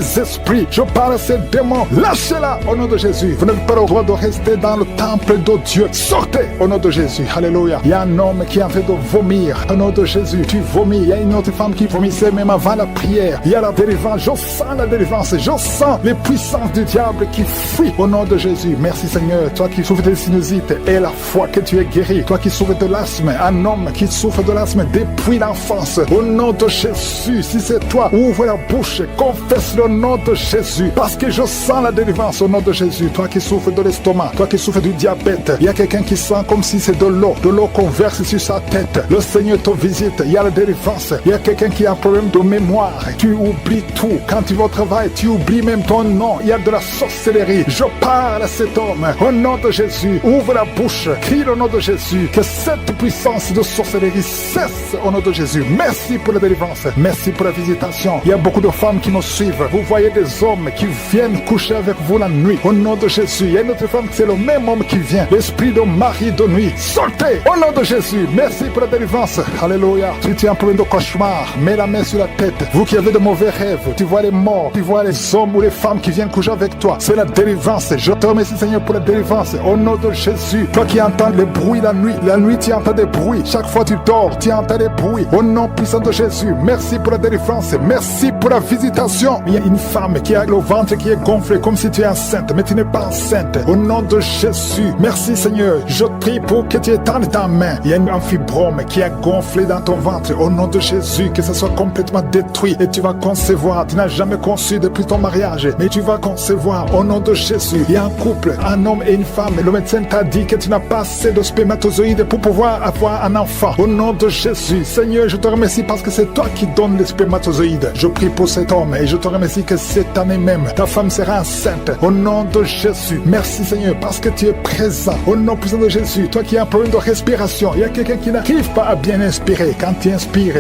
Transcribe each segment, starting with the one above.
esprits, je parle à ces démons, lâchez-la au nom de Jésus. Vous n'avez pas le droit de rester dans le temple de Dieu. Sortez au nom de Jésus. Alléluia. Il y a un homme qui est en train de vomir au nom de Jésus. Tu vomis. Il y a une autre femme qui vomissait même avant la prière. Il y a la délivrance. Je sens la délivrance. Je sens les puissances du diable qui fuient au nom de Jésus. Merci Seigneur. Toi qui souffres de sinusite et la foi que tu es guéri. Toi qui souffres de l'asthme. Un homme qui souffre de l'asthme depuis l'enfance. Au nom de Jésus. Si c'est toi, ouvre la bouche. Confesse le nom de Jésus. Parce que je sens la délivrance au nom de Jésus. Toi qui souffres de l'estomac. Toi qui souffres du diabète. Il y a quelqu'un qui sent comme si c'est de l'eau qu'on verse sur sa tête. Le Seigneur te visite. Il y a la délivrance. Il y a quelqu'un qui a un problème de mémoire. Tu oublies tout. Quand tu vas au travail, tu oublies même ton nom. Il y a de la sorcellerie. Je parle à cet homme. Au nom de Jésus, ouvre la bouche. Crie le nom de Jésus. Que cette puissance de sorcellerie cesse au nom de Jésus. Merci pour la délivrance. Merci pour la visitation. Il y a beaucoup de femmes qui nous suivent. Vous voyez des hommes qui viennent coucher avec vous la nuit. Au nom de Jésus. Il y a une autre femme, c'est le même homme qui vient. L'esprit de mari de nuit. Sortez au nom de Jésus. Merci pour la délivrance. Alléluia. Si tu as un problème de cauchemar, mets la main sur la tête. Vous qui avez de mauvais rêves, tu vois les morts, tu vois les hommes ou les femmes qui viennent coucher avec toi. C'est la délivrance. Je te remercie Seigneur pour la délivrance. Au nom de Jésus. Toi qui entends les bruits la nuit tu entends des bruits. Chaque fois tu dors, tu entends des bruits. Au nom puissant de Jésus. Merci pour la délivrance. Merci pour la visitation. Il y a une femme qui a le ventre qui est gonflé comme si tu es enceinte, mais tu n'es pas enceinte. Au nom de Jésus. Merci Seigneur. Je prie pour que tu étendes ta main. Il y a un fibrome qui a gonflé dans ton ventre. Au nom de Jésus, que ça soit complètement détruit et tu vas concevoir. Tu n'as jamais conçu depuis ton mariage, mais tu vas concevoir au nom de Jésus. Il y a un couple, un homme et une femme. Le médecin t'a dit que tu n'as pas assez de spermatozoïdes pour pouvoir avoir un enfant. Au nom de Jésus, Seigneur, je te remercie parce que c'est toi qui donnes les spermatozoïdes. Je prie pour cet homme et je te remercie que cette année même, ta femme sera enceinte. Au nom de Jésus, merci Seigneur parce que tu es présent. Au nom puissant de Jésus, toi qui as un problème de respiration, il y a quelqu'un qui n'arrive pas à bien inspirer. Quand tu inspires,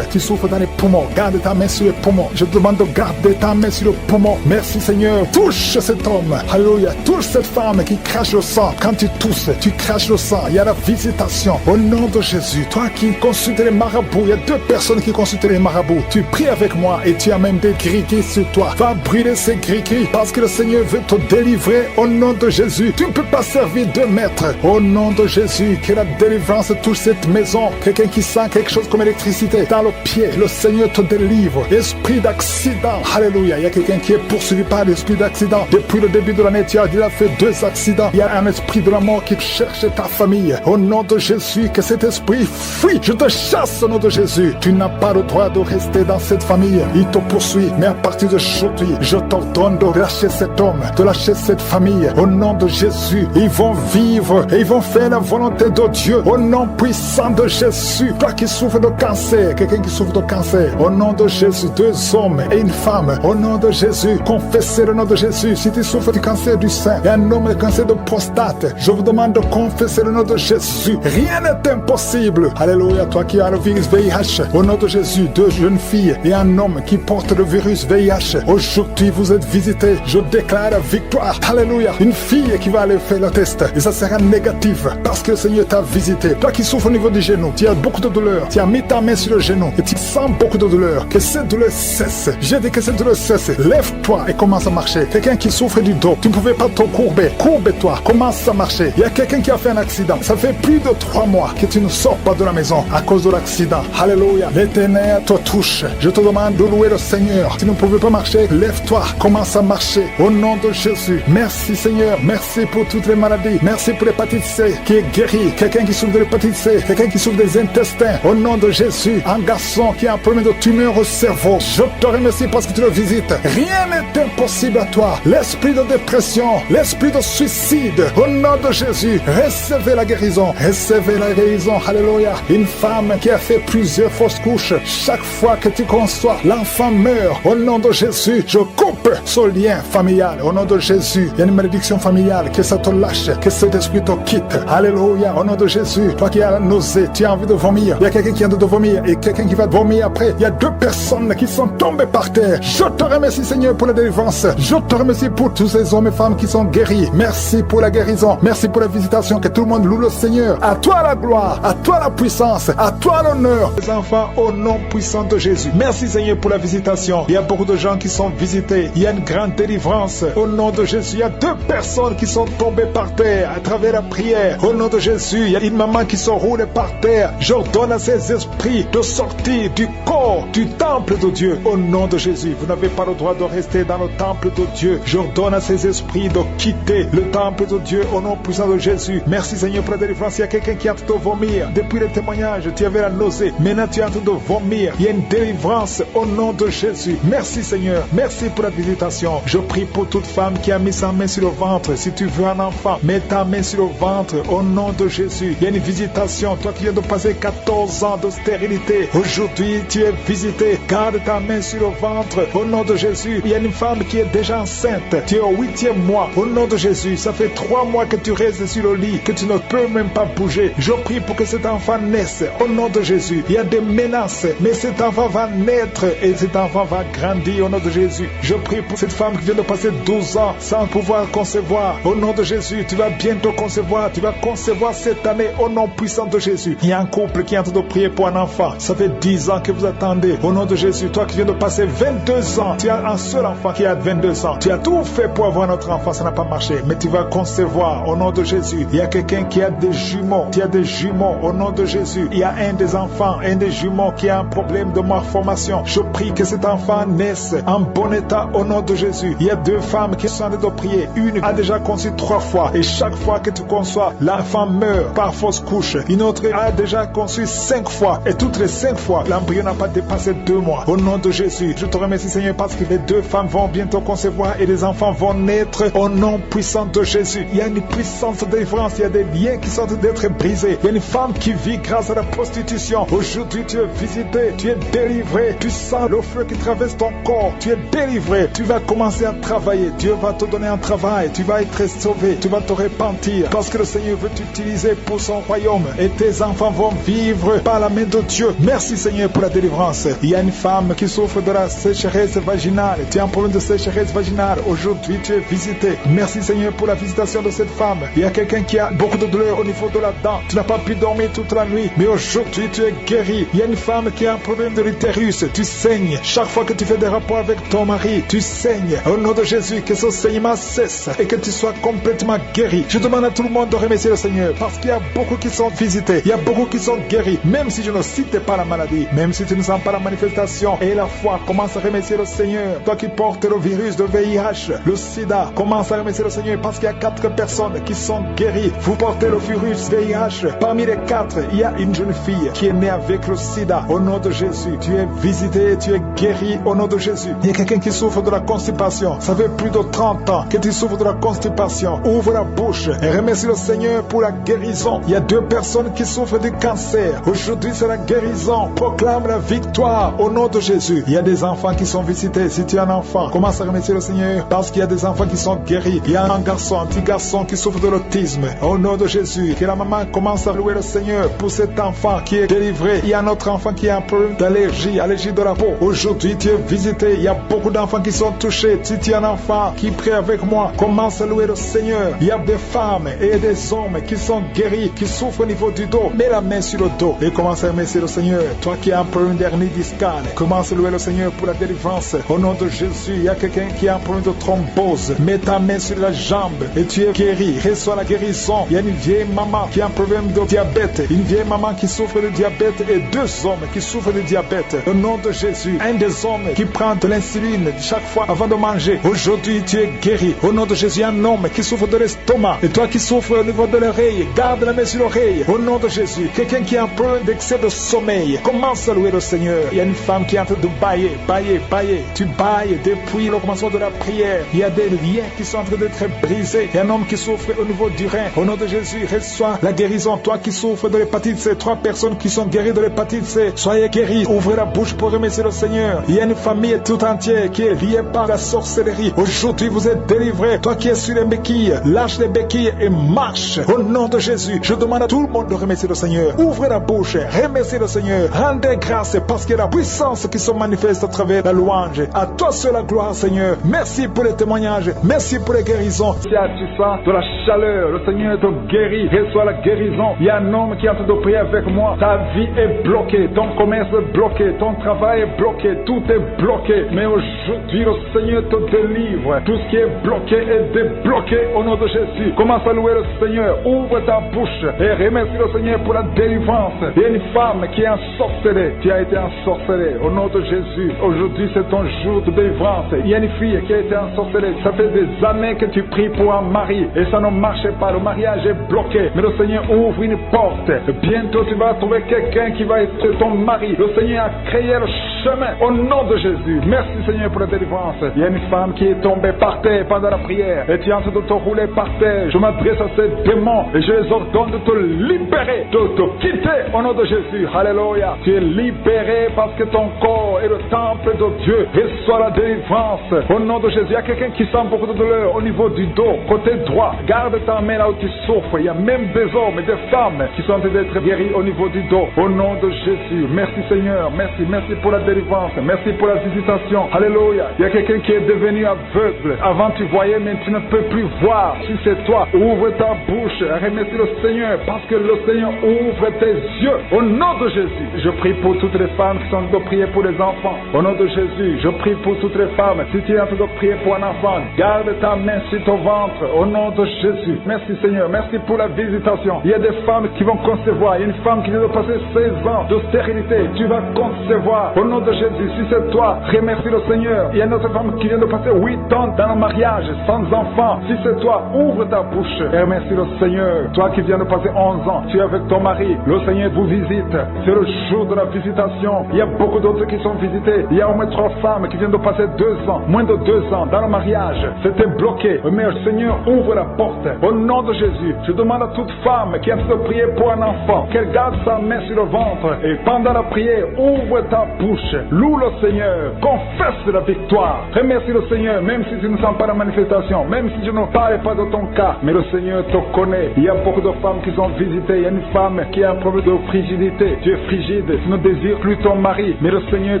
tu souffres dans les poumons. Garde ta main sur les poumons. Je te demande de garder ta main sur le poumon. Merci Seigneur. Touche cet homme. Alléluia. Touche cette femme qui crache le sang. Quand tu tousses, tu craches le sang. Il y a la visitation. Au nom de Jésus, toi qui consultes les marabouts, il y a 2 personnes qui consultent les marabouts. Tu pries avec moi et tu as même des gris-gris sur toi. Va brûler ces gris-gris parce que le Seigneur veut te délivrer. Au nom de Jésus, tu ne peux pas servir 2 maîtres. Au nom de Jésus, que la délivrance touche cette maison. Quelqu'un qui sent quelque chose comme électricité dans le pied, le Seigneur te délivre. Esprit d'accident, alléluia. Il y a quelqu'un qui est poursuivi par l'esprit d'accident. Depuis le début de l'année, tu as déjà fait 2 accidents. Il y a un esprit de la mort qui cherche ta famille. Au nom de Jésus, que cet esprit fuit. Je te chasse au nom de Jésus. Tu n'as pas le droit de rester dans cette famille. Il te poursuit, mais à partir d'aujourd'hui, je t'ordonne de lâcher cet homme, de lâcher cette famille. Au nom de Jésus, ils vont vivre et ils vont faire la volonté de Dieu. Au nom puissant de Jésus, toi qui souffres de cancer, quelqu'un qui souffre de cancer, au nom de Jésus, 2 hommes et une femme, au nom de Jésus, confessez le nom de Jésus. Si tu souffres du cancer du sein et un homme de cancer de prostate, je vous demande de confesser le nom de Jésus. Rien n'est impossible. Alléluia. Toi qui as le virus VIH, au nom de Jésus, 2 jeunes filles et un homme qui porte le virus VIH, aujourd'hui vous êtes visités. Je déclare la victoire. Alléluia. Une fille qui va aller faire le test et ça sera négatif parce que le Seigneur t'a visité. Toi qui souffres au niveau du genou, tu as beaucoup de douleur, tu as mis ta main sur le genou et tu sens beaucoup de douleur. Que cette douleur cesse. J'ai dit que cette douleur cesse. Lève-toi et commence à marcher. Quelqu'un qui souffre du dos, tu ne pouvais pas te courber. Courbe-toi, commence à marcher. Il y a quelqu'un qui a fait un accident. Ça fait plus de 3 mois que tu ne sors pas de la maison à cause de l'accident. Alléluia. L'Éternel te touche. Je te demande de louer le Seigneur. Tu ne pouvais pas marcher, lève-toi, commence à marcher. Au nom de Jésus. Merci Seigneur. Merci pour toutes les maladies. Merci pour l'hépatite C qui est guérie. Quelqu'un qui souffre de l'hépatite C, quelqu'un qui souffre des intestins. Au nom de Jésus. Un garçon qui a un problème de tumeur au cerveau. Je te remercie parce que tu le visites. Rien n'est impossible à toi. L'esprit de dépression, l'esprit de suicide. Au nom de Jésus. Recevez la guérison. Recevez la guérison. Alléluia. Une femme qui a fait plusieurs fausses couches. Chaque fois que tu conçois, l'enfant meurt. Au nom de Jésus, je coupe ce lien familial. Au nom de Jésus, il y a une malédiction familiale. Que ça te lâche, que cet esprit te quitte. Alléluia. Au nom de Jésus, toi qui as la nausée, tu as envie de vomir. Il y a quelqu'un qui a envie de vomir et quelqu'un qui va vomir après. Il y a 2 personnes qui sont tombées par terre. Je te remercie Seigneur pour la délivrance. Je te remercie pour tous ces hommes et femmes qui sont guéris. Merci pour la guérison. Merci pour la visitation. Que tout le monde loue le Seigneur. À toi la gloire, à toi la puissance, à toi l'honneur. Les enfants, au nom puissant de Jésus. Merci Seigneur pour la visitation. Il y a beaucoup beaucoup de gens qui sont visités. Il y a une grande délivrance. Au nom de Jésus, il y a 2 personnes qui sont tombées par terre à travers la prière. Au nom de Jésus, il y a une maman qui se roule par terre. J'ordonne à ces esprits de sortir du corps, du temple de Dieu. Au nom de Jésus, vous n'avez pas le droit de rester dans le temple de Dieu. J'ordonne à ces esprits de quitter le temple de Dieu au nom puissant de Jésus. Merci Seigneur pour la délivrance. Il y a quelqu'un qui est en train de vomir. Depuis le témoignage, tu avais la nausée. Maintenant tu es en train de vomir. Il y a une délivrance au nom de Jésus. Merci Seigneur. Merci pour la visitation. Je prie pour toute femme qui a mis sa main sur le ventre. Si tu veux un enfant, mets ta main sur le ventre au nom de Jésus. Il y a une visitation. Toi qui viens de passer 14 ans de stérilité, aujourd'hui tu es visité. Garde ta main sur le ventre au nom de Jésus. Il y a une femme qui est déjà enceinte. Tu es au 8e mois. Au nom de Jésus, ça fait 3 mois que tu restes sur le lit, que tu ne peux même pas bouger. Je prie pour que cet enfant naisse au nom de Jésus. Il y a des menaces, mais cet enfant va naître et cet enfant va grandir au nom de Jésus. Je prie pour cette femme qui vient de passer 12 ans sans pouvoir concevoir. Au nom de Jésus, tu vas bientôt concevoir. Tu vas concevoir cette année au nom puissant de Jésus. Il y a un couple qui est en train de prier pour un enfant. Ça fait 10 ans que vous attendez. Au nom de Jésus, toi qui viens de passer 22 ans, tu as un seul enfant qui a 22 ans. Tu as tout fait pour avoir notre enfant, ça n'a pas marché. Mais tu vas concevoir au nom de Jésus. Il y a quelqu'un qui a des jumeaux. Tu as des jumeaux au nom de Jésus. Il y a un des enfants, un des jumeaux qui a un problème de malformation. Je prie que cet enfant naisse en bon état au nom de Jésus. Il y a 2 femmes qui sont en train de prier. Une a déjà conçu 3 fois. Et chaque fois que tu conçois, l'enfant meurt par fausse couche. Une autre a déjà conçu 5 fois. Et toutes les 5 fois, l'embryon n'a pas dépassé 2 mois. Au nom de Jésus, je te remercie Seigneur parce que les 2 femmes vont bientôt concevoir et les enfants vont naître au nom puissant de Jésus. Il y a une puissance de délivrance. Il y a des liens qui sont en train d'être brisés. Il y a une femme qui vit grâce à la prostitution. Aujourd'hui, tu es visité. Tu es délivré. Tu sens le feu qui traverse ton corps. Tu es délivré. Tu vas commencer à travailler. Dieu va te donner un travail. Tu vas être sauvé. Tu vas te repentir parce que le Seigneur veut t'utiliser pour son royaume et tes enfants vont vivre par la main de Dieu. Merci Seigneur pour la délivrance. Il y a une femme qui souffre de la sécheresse vaginale. Tu as un problème de sécheresse vaginale. Aujourd'hui, tu es visité. Merci Seigneur pour la visitation de cette femme. Il y a quelqu'un qui a beaucoup de douleur au niveau de la dent. Tu n'as pas pu dormir toute la nuit, mais aujourd'hui, tu es guéri. Il y a une femme qui a un problème de l'utérus. Tu saignes. Chaque fois que tu fais des rapports avec ton mari, tu saignes. Au nom de Jésus, que ce saignement cesse et que tu sois complètement guéri. Je demande à tout le monde de remercier le Seigneur parce qu'il y a beaucoup qui sont visités. Il y a beaucoup qui sont guéris. Même si je ne cite pas la maladie, même si tu ne sens pas la manifestation et la foi, commence à remercier le Seigneur. Toi qui portes le virus de VIH, le sida, commence à remercier le Seigneur parce qu'il y a 4 personnes qui sont guéries. Vous portez le virus VIH. Parmi les 4, il y a une jeune fille qui est née avec le sida. Au nom de Jésus, tu es visité, tu es guéri au nom de Jésus. Il y a quelqu'un qui souffre de la constipation. Ça fait plus de 30 ans que tu souffres de la constipation. Ouvre la bouche et remercie le Seigneur pour la guérison. Il y a 2 personnes qui souffrent du cancer. Aujourd'hui, c'est la guérison. Proclame la victoire au nom de Jésus. Il y a des enfants qui sont visités. Si tu es un enfant, commence à remercier le Seigneur parce qu'il y a des enfants qui sont guéris. Il y a un garçon, un petit garçon qui souffre de l'autisme. Au nom de Jésus, que la maman commence à louer le Seigneur pour cet enfant qui est délivré. Il y a un autre enfant qui a un problème d'allergie, allergie de la peau. Aujourd'hui, tu es visité. Il y a beaucoup d'enfants qui sont touchés. Si tu es un enfant qui prie avec moi, commence à louer le Seigneur. Il y a des femmes et des hommes qui sont guéris, qui souffrent au niveau du dos. Mets la main sur le dos et commence à remercier le Seigneur. Toi qui as un problème d'hernie discale, commence à louer le Seigneur pour la délivrance. Au nom de Jésus, il y a quelqu'un qui a un problème de thrombose. Mets ta main sur la jambe et tu es guéri. Reçois la guérison. Il y a une vieille maman qui a un problème de diabète. Une vieille maman qui souffre de diabète et 2 hommes qui souffrent de diabète. Au nom de Jésus, un des hommes qui prend de l'insuline chaque fois avant de manger. Aujourd'hui, tu es guéri. Au nom de Jésus, un homme qui souffre de l'estomac. Et toi qui souffres au niveau de l'oreille, garde la main sur l'oreille. Au nom de Jésus, quelqu'un qui a un problème d'excès de sommeil, commence à louer le Seigneur. Il y a une femme qui est en train de bailler, bailler, bailler. Tu bailles depuis le commencement de la prière. Il y a des liens qui sont en train d'être brisés. Il y a un homme qui souffre au niveau du rein. Au nom de Jésus, reçois la guérison. Toi qui souffres de l'hépatite C, 3 personnes qui sont guéries de l'hépatite C, soyez guéris. Ouvrez la bouche pour remercier le Seigneur. Il y a une famille tout entière qui est liée par la sorcellerie. Aujourd'hui, vous êtes délivrés. Toi qui es sur les béquilles, lâche les béquilles et marche. Au nom de Jésus, je demande à tout le monde de remercier le Seigneur. Ouvrez la bouche, remerciez le Seigneur. Rendez grâce parce qu'il y a la puissance qui se manifeste à travers la louange. À toi seule la gloire, Seigneur. Merci pour les témoignages. Merci pour les guérisons. Si tu sens de la chaleur, le Seigneur te guérit. Reçois la guérison. Il y a un homme qui est en train de prier avec moi. Ta vie est bloquée. Ton commerce est bloqué. Ton travail est bloqué. Tout est bloqué. bloqué. Mais aujourd'hui, le Seigneur te délivre. Tout ce qui est bloqué est débloqué au nom de Jésus. Commence à louer le Seigneur. Ouvre ta bouche et remercie le Seigneur pour la délivrance. Il y a une femme qui est ensorcelée. Tu as été ensorcelée au nom de Jésus. Aujourd'hui, c'est ton jour de délivrance. Il y a une fille qui a été ensorcelée. Ça fait des années que tu pries pour un mari et ça ne marchait pas. Le mariage est bloqué. Mais le Seigneur ouvre une porte. Bientôt, tu vas trouver quelqu'un qui va être ton mari. Le Seigneur a créé le chemin au nom de Jésus. Merci Seigneur pour la délivrance. Il y a une femme qui est tombée par terre pendant la prière et tu es en train de te rouler par terre. Je m'adresse à ces démons et je les ordonne de te libérer, de te quitter au nom de Jésus. Alléluia. Tu es libéré parce que ton corps est le temple de Dieu. Reçois la délivrance au nom de Jésus. Il y a quelqu'un qui sent beaucoup de douleur au niveau du dos, côté droit. Garde ta main là où tu souffres. Il y a même des hommes et des femmes qui sont en train d'être guéris au niveau du dos. Au nom de Jésus. Merci Seigneur. Merci. Merci pour la délivrance. Merci pour la visitation. Alléluia. Il y a quelqu'un qui est devenu aveugle. Avant tu voyais, mais tu ne peux plus voir. Si c'est toi, ouvre ta bouche. Remercie le Seigneur parce que le Seigneur ouvre tes yeux. Au nom de Jésus. Je prie pour toutes les femmes qui sont en train de prier pour les enfants. Au nom de Jésus. Je prie pour toutes les femmes. Si tu es en train de prier pour un enfant, garde ta main sur ton ventre. Au nom de Jésus. Merci Seigneur. Merci pour la visitation. Il y a des femmes qui vont concevoir. Il y a une femme qui vient de passer 16 ans de stérilité. Tu vas concevoir. Au nom de Jésus. Si c'est toi, remercie le Seigneur. Il y a une autre femme qui vient de passer 8 ans dans le mariage, sans enfant. Si c'est toi, ouvre ta bouche et remercie le Seigneur. Toi qui viens de passer 11 ans, tu es avec ton mari. Le Seigneur vous visite. C'est le jour de la visitation. Il y a beaucoup d'autres qui sont visités. Il y a au moins 3 femmes qui viennent de passer 2 ans, moins de 2 ans dans le mariage. C'était bloqué. Mais le Seigneur ouvre la porte. Au nom de Jésus, je demande à toute femme qui a de prier pour un enfant, qu'elle garde sa main sur le ventre et pendant la prière, ouvre ta bouche. Loue le Seigneur. Confesse la victoire. Remercie le Seigneur, même si tu ne sens pas la manifestation, même si je ne parle pas de ton cas, mais le Seigneur te connaît. Il y a beaucoup de femmes qui sont visitées. Il y a une femme qui a un problème de frigidité. Tu es frigide, tu ne désires plus ton mari, mais le Seigneur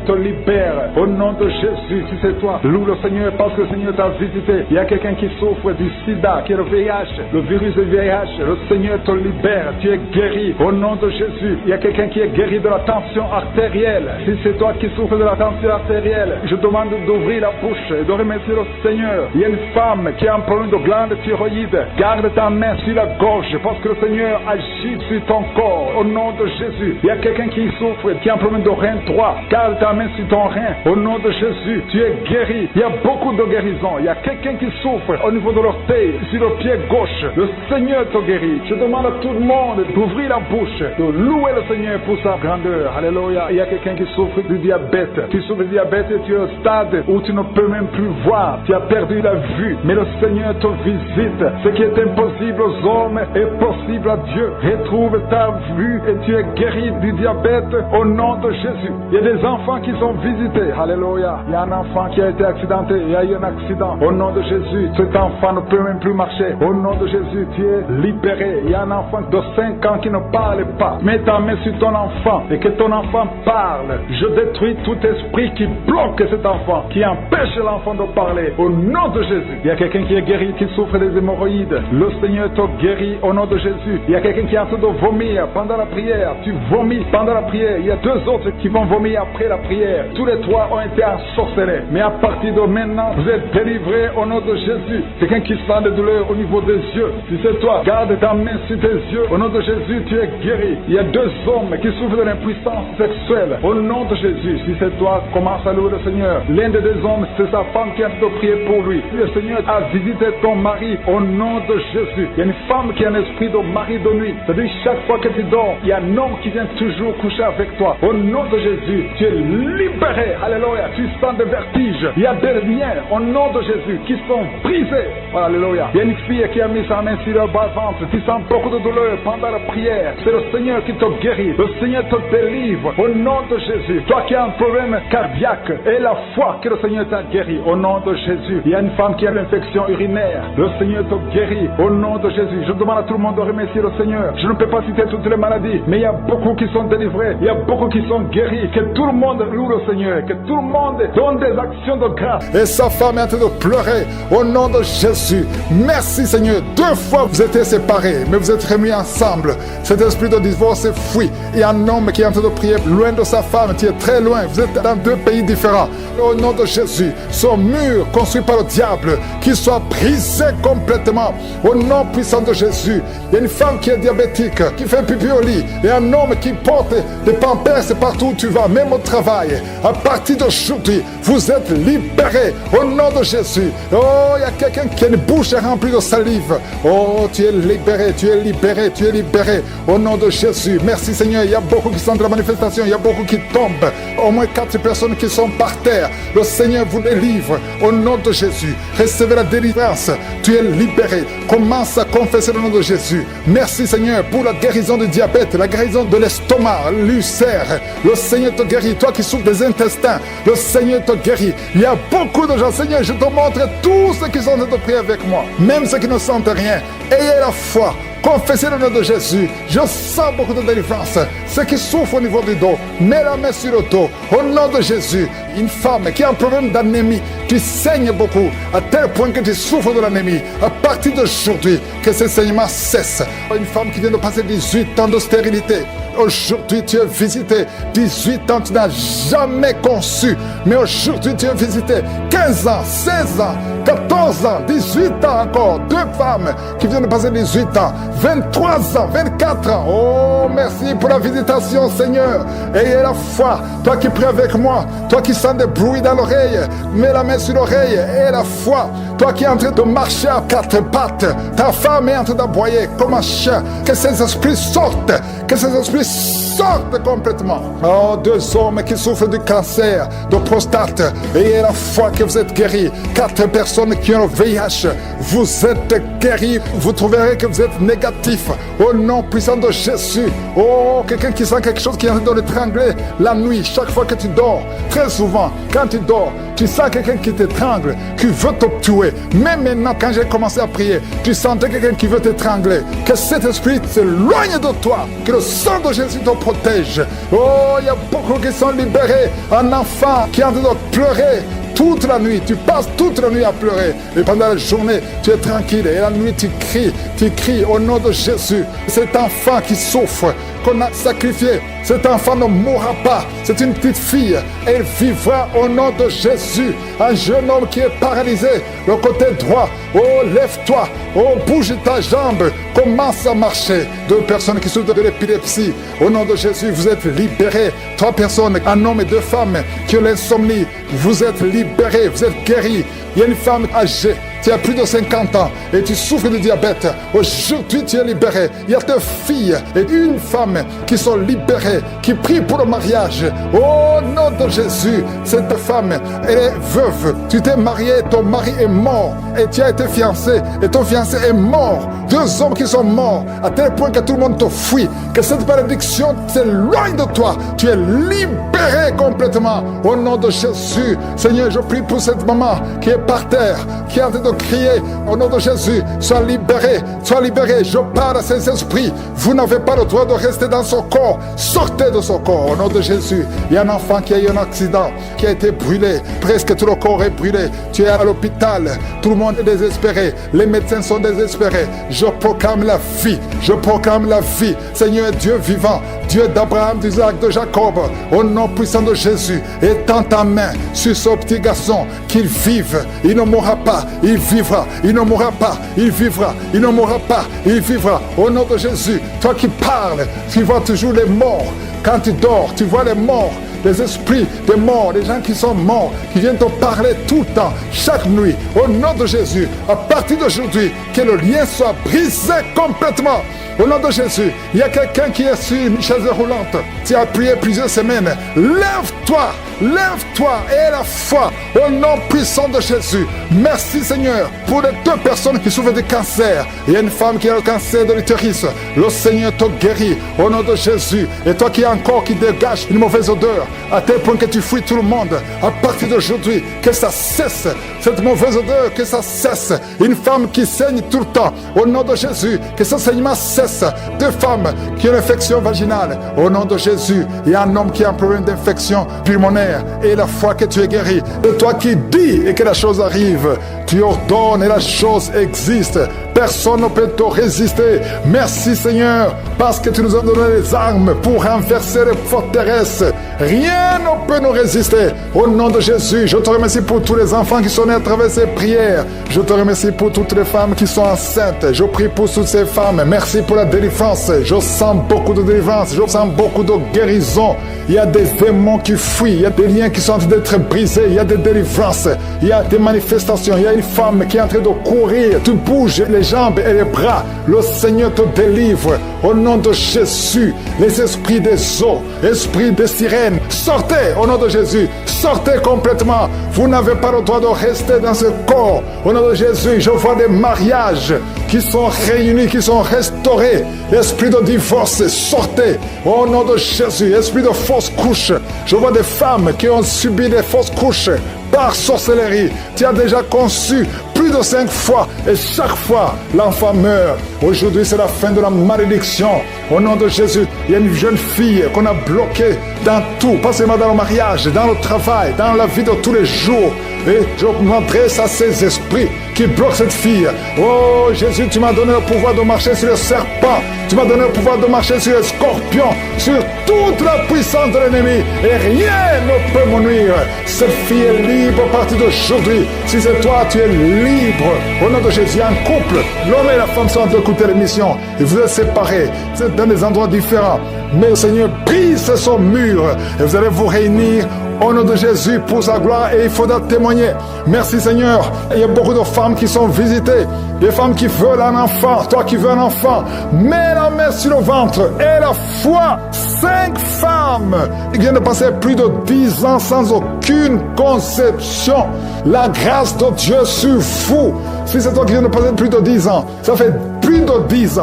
te libère. Au nom de Jésus, si c'est toi, loue le Seigneur parce que le Seigneur t'a visité. Il y a quelqu'un qui souffre du sida, qui est le VIH, le virus du VIH. Le Seigneur te libère. Tu es guéri. Au nom de Jésus, il y a quelqu'un qui est guéri de la tension artérielle. Si c'est toi qui souffres de la tension artérielle, je demande d'ouvrir la bouche et de remercier le Seigneur. Il y a une femme qui a un problème de glande thyroïde. Garde ta main sur la gorge parce que le Seigneur agit sur ton corps. Au nom de Jésus. Il y a quelqu'un qui souffre, qui a un problème de rein droit. Garde ta main sur ton rein. Au nom de Jésus, tu es guéri. Il y a beaucoup de guérisons. Il y a quelqu'un qui souffre au niveau de l'orteil, sur le pied gauche. Le Seigneur te guérit. Je demande à tout le monde d'ouvrir la bouche, de louer le Seigneur pour sa grandeur. Alléluia. Il y a quelqu'un qui souffre du diabète. Tu souffres du diabète et tu es au stade où tu ne peux même plus voir. Tu as perdu la vue. Mais le Seigneur te visite. Ce qui est impossible aux hommes est possible à Dieu. Retrouve ta vue et tu es guéri du diabète au nom de Jésus. Il y a des enfants qui sont visités. Alléluia. Il y a un enfant qui a été accidenté. Il y a eu un accident. Au nom de Jésus, cet enfant ne peut même plus marcher. Au nom de Jésus, tu es libéré. Il y a un enfant de 5 ans qui ne parle pas. Mets ta main sur ton enfant et que ton enfant parle. Je détruis tout esprit qui bloque cet enfant, qui empêche l'enfant de parler. Au nom de Jésus. Il y a quelqu'un qui est guéri, qui souffre des hémorroïdes. Le Seigneur te guérit au nom de Jésus. Il y a quelqu'un qui est en train de vomir pendant la prière. Tu vomis pendant la prière. Il y a 2 autres qui vont vomir après la prière. Tous les 3 ont été ensorcelés. Mais à partir de maintenant, vous êtes délivrés au nom de Jésus. Quelqu'un qui sent des douleurs au niveau des yeux. Si c'est toi, garde ta main sur tes yeux. Au nom de Jésus, tu es guéri. Il y a 2 hommes qui souffrent de l'impuissance sexuelle. Au nom de Jésus, si c'est toi, commence à louer le Seigneur. L'un des 2 hommes, c'est sa femme qui a de prier pour lui. Si le Seigneur a visité ton mari, au nom de Jésus. Il y a une femme qui a un esprit de mari de nuit. C'est-à-dire, chaque fois que tu dors, il y a un homme qui vient toujours coucher avec toi. Au nom de Jésus, tu es libéré. Alléluia. Tu sens des vertiges. Il y a des liens, au nom de Jésus, qui sont brisés. Alléluia. Il y a une fille qui a mis sa main sur le bas-ventre. Tu sens beaucoup de douleur pendant la prière. C'est le Seigneur qui te guérit. Le Seigneur te délivre. Au nom de Jésus. Toi qui as un problème cardiaque, et la foi que le Seigneur t'a guéri. Au nom de Jésus. Il y a une femme qui a l'infection urinaire. Le Seigneur te guérit. Au nom de Jésus. Je demande à tout le monde de remercier le Seigneur. Je ne peux pas citer toutes les maladies, mais il y a beaucoup qui sont délivrés. Il y a beaucoup qui sont guéris. Que tout le monde loue le Seigneur. Que tout le monde donne des actions de grâce. Et sa femme est en train de pleurer. Au nom de Jésus. Jésus. Merci Seigneur. 2 fois vous étiez séparés, mais vous êtes remis ensemble. Cet esprit de divorce est fui. Il y a un homme qui est en train de prier loin de sa femme, qui est très loin. Vous êtes dans 2 pays différents. Au nom de Jésus, ce mur construit par le diable, qu'il soit brisé complètement. Au nom puissant de Jésus, il y a une femme qui est diabétique, qui fait pipi au lit. Il y a un homme qui porte des pampers partout où tu vas, même au travail. À partir d'aujourd'hui, vous êtes libérés. Au nom de Jésus. Oh, il y a quelqu'un qui a une bouche remplie de salive. Oh, tu es libéré, tu es libéré, tu es libéré. Au nom de Jésus. Merci Seigneur. Il y a beaucoup qui sont dans la manifestation. Il y a beaucoup qui tombent. Au moins 4 personnes qui sont par terre. Le Seigneur vous les livre. Au nom de Jésus. Recevez la délivrance. Tu es libéré. Commence à confesser le nom de Jésus. Merci Seigneur pour la guérison du diabète, la guérison de l'estomac, l'ulcère. Le Seigneur te guérit. Toi qui souffres des intestins, le Seigneur te guérit. Il y a beaucoup de gens. Seigneur, je te montre tous ceux qui sont en train de prier avec moi. Même ceux qui ne sentent rien. Ayez la foi. Confessez le nom de Jésus. Je sens beaucoup de délivrance. Ceux qui souffrent au niveau du dos, mets la main sur le dos. Au nom de Jésus. Une femme qui a un problème d'anémie, tu saignes beaucoup, à tel point que tu souffres de l'anémie. À partir d'aujourd'hui, que ce saignement cesse. Une femme qui vient de passer 18 ans de stérilité. Aujourd'hui, tu es visité. 18 ans, tu n'as jamais conçu. Mais aujourd'hui, tu es visité. 15 ans, 16 ans, 14 ans, 18 ans encore. 2 femmes qui viennent de passer 18 ans. 23 ans, 24 ans. Oh, merci pour la visitation, Seigneur. Ayez la foi. Toi qui pries avec moi, toi qui sens des bruits dans l'oreille, mets la main sur l'oreille. Ayez la foi. Toi qui es en train de marcher à 4 pattes, ta femme est en train d'aboyer comme un chien. Que ces esprits sortent. Que ces esprits sortent complètement. Oh, 2 hommes qui souffrent du cancer de prostate. Ayez la foi que vous êtes guéris. 4 personnes qui ont le VIH. Vous êtes guéris. Vous trouverez que vous êtes négatif. Au nom puissant de Jésus. Oh, quelqu'un qui sent quelque chose qui est en train de l'étrangler la nuit. Chaque fois que tu dors, très souvent, quand tu dors, tu sens quelqu'un qui t'étrangle, qui veut te tuer. Même maintenant, quand j'ai commencé à prier, tu sentais quelqu'un qui veut t'étrangler. Que cet esprit s'éloigne de toi. Que le sang de Jésus te protège. Oh, il y a beaucoup qui sont libérés. Un enfant qui est en train de pleurer toute la nuit, tu passes toute la nuit à pleurer. Et pendant la journée, tu es tranquille. Et la nuit, tu cries au nom de Jésus. Cet enfant qui souffre, qu'on a sacrifié, cet enfant ne mourra pas. C'est une petite fille. Elle vivra au nom de Jésus. Un jeune homme qui est paralysé, le côté droit. Oh, lève-toi. Oh, bouge ta jambe. Commence à marcher. 2 personnes qui souffrent de l'épilepsie. Au nom de Jésus, vous êtes libérés. 3 personnes, un homme et 2 femmes qui ont l'insomnie. Vous êtes libérés, vous êtes guéris. Il y a une femme âgée, tu as plus de 50 ans et tu souffres de diabète. Aujourd'hui, tu es libéré. Il y a 2 filles et une femme qui sont libérées, qui prient pour le mariage. Au nom de Jésus, cette femme, elle est veuve. Tu t'es marié, ton mari est mort et tu as été fiancé et ton fiancé est mort. 2 hommes qui sont morts à tel point que tout le monde te fuit. Que cette malédiction s'éloigne de toi. Tu es libéré complètement. Au nom de Jésus, Seigneur, je prie pour cette maman qui est par terre, qui est en train de crier. Au nom de Jésus, sois libéré, sois libéré. Je parle à ces esprits. Vous n'avez pas le droit de rester dans son corps. Sortez de son corps. Au nom de Jésus, il y a un enfant qui a eu un accident, qui a été brûlé. Presque tout le corps est brûlé. Tu es à l'hôpital. Tout le monde est désespéré. Les médecins sont désespérés. Je proclame la vie. Je proclame la vie. Seigneur Dieu vivant, Dieu d'Abraham, d'Isaac, de Jacob, au nom puissant de Jésus, étends ta main sur ce petit garçon, qu'il vive. Il ne mourra pas. Il vivra. Il ne mourra pas. Il vivra. Il ne mourra pas. Il vivra. Au nom de Jésus, toi qui parles, tu vois toujours les morts. Quand tu dors, tu vois les morts. Les esprits des morts, les gens qui sont morts, qui viennent te parler tout le temps, chaque nuit, au nom de Jésus, à partir d'aujourd'hui, que le lien soit brisé complètement. Au nom de Jésus, il y a quelqu'un qui est sur une chaise roulante. Tu as prié plusieurs semaines. Lève-toi, lève-toi et la foi au nom puissant de Jésus. Merci Seigneur pour les 2 personnes qui souffrent de cancer. Il y a une femme qui a le cancer de l'utérus. Le Seigneur te guérit au nom de Jésus. Et toi qui as un corps qui dégage une mauvaise odeur, à tel point que tu fuis tout le monde. À partir d'aujourd'hui, que ça cesse, cette mauvaise odeur, que ça cesse. Une femme qui saigne tout le temps, au nom de Jésus, que ce saignement cesse. Deux femmes qui ont une infection vaginale, au nom de Jésus. Il y a un homme qui a un problème d'infection pulmonaire, et la foi que tu es guéri. Et toi qui dis et que la chose arrive, tu ordonnes et la chose existe. Personne ne peut te résister. Merci Seigneur, parce que tu nous as donné les armes pour renverser les forteresses. Rien ne peut nous résister. Au nom de Jésus, je te remercie pour tous les enfants qui sont nés à travers ces prières. Je te remercie pour toutes les femmes qui sont enceintes. Je prie pour toutes ces femmes. Merci pour la délivrance. Je sens beaucoup de délivrance. Je sens beaucoup de guérison. Il y a des démons qui fuient. Il y a des liens qui sont en train d'être brisés. Il y a des délivrances. Il y a des manifestations. Il y a une femme qui est en train de courir. Tu bouges les jambes et les bras. Le Seigneur te délivre. Au nom de Jésus, les esprits des eaux, esprits des sirènes, sortez au nom de Jésus. Sortez complètement. Vous n'avez pas le droit de rester dans ce corps. Au nom de Jésus, je vois des mariages qui sont réunis, qui sont restaurés. Esprit de divorce, sortez. Au nom de Jésus, esprit de fausse couche. Je vois des femmes qui ont subi des fausses couches par sorcellerie. Tu as déjà conçu plus de 5 fois et chaque fois l'enfant meurt. Aujourd'hui c'est la fin de la malédiction. Au nom de Jésus, il y a une jeune fille qu'on a bloquée dans tout, pas seulement dans le mariage, dans le travail, dans la vie de tous les jours. Et je m'adresse à ces esprits qui bloquent cette fille. Oh Jésus, tu m'as donné le pouvoir de marcher sur les serpents. Tu m'as donné le pouvoir de marcher sur les scorpions, sur toute la puissance de l'ennemi. Et rien ne peut me nuire. Cette fille est libre à partir d'aujourd'hui. Si c'est toi, tu es libre. Au nom de Jésus, un couple, l'homme et la femme sont en train d'écouter l'émission. Et vous êtes séparés. Vous êtes dans des endroits différents. Mais le Seigneur brise son mur. Et vous allez vous réunir au nom de Jésus pour sa gloire, et il faudra témoigner. Merci Seigneur. Il y a beaucoup de femmes qui sont visitées, des femmes qui veulent un enfant. Toi qui veux un enfant, mets la main sur le ventre et la foi. 5 femmes qui viennent de passer plus de 10 ans sans aucune conception. La grâce de Dieu sur vous. Si c'est toi qui viens de passer plus de 10 ans, ça fait plus de 10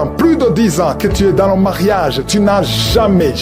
ans que tu es dans le mariage, tu n'as jamais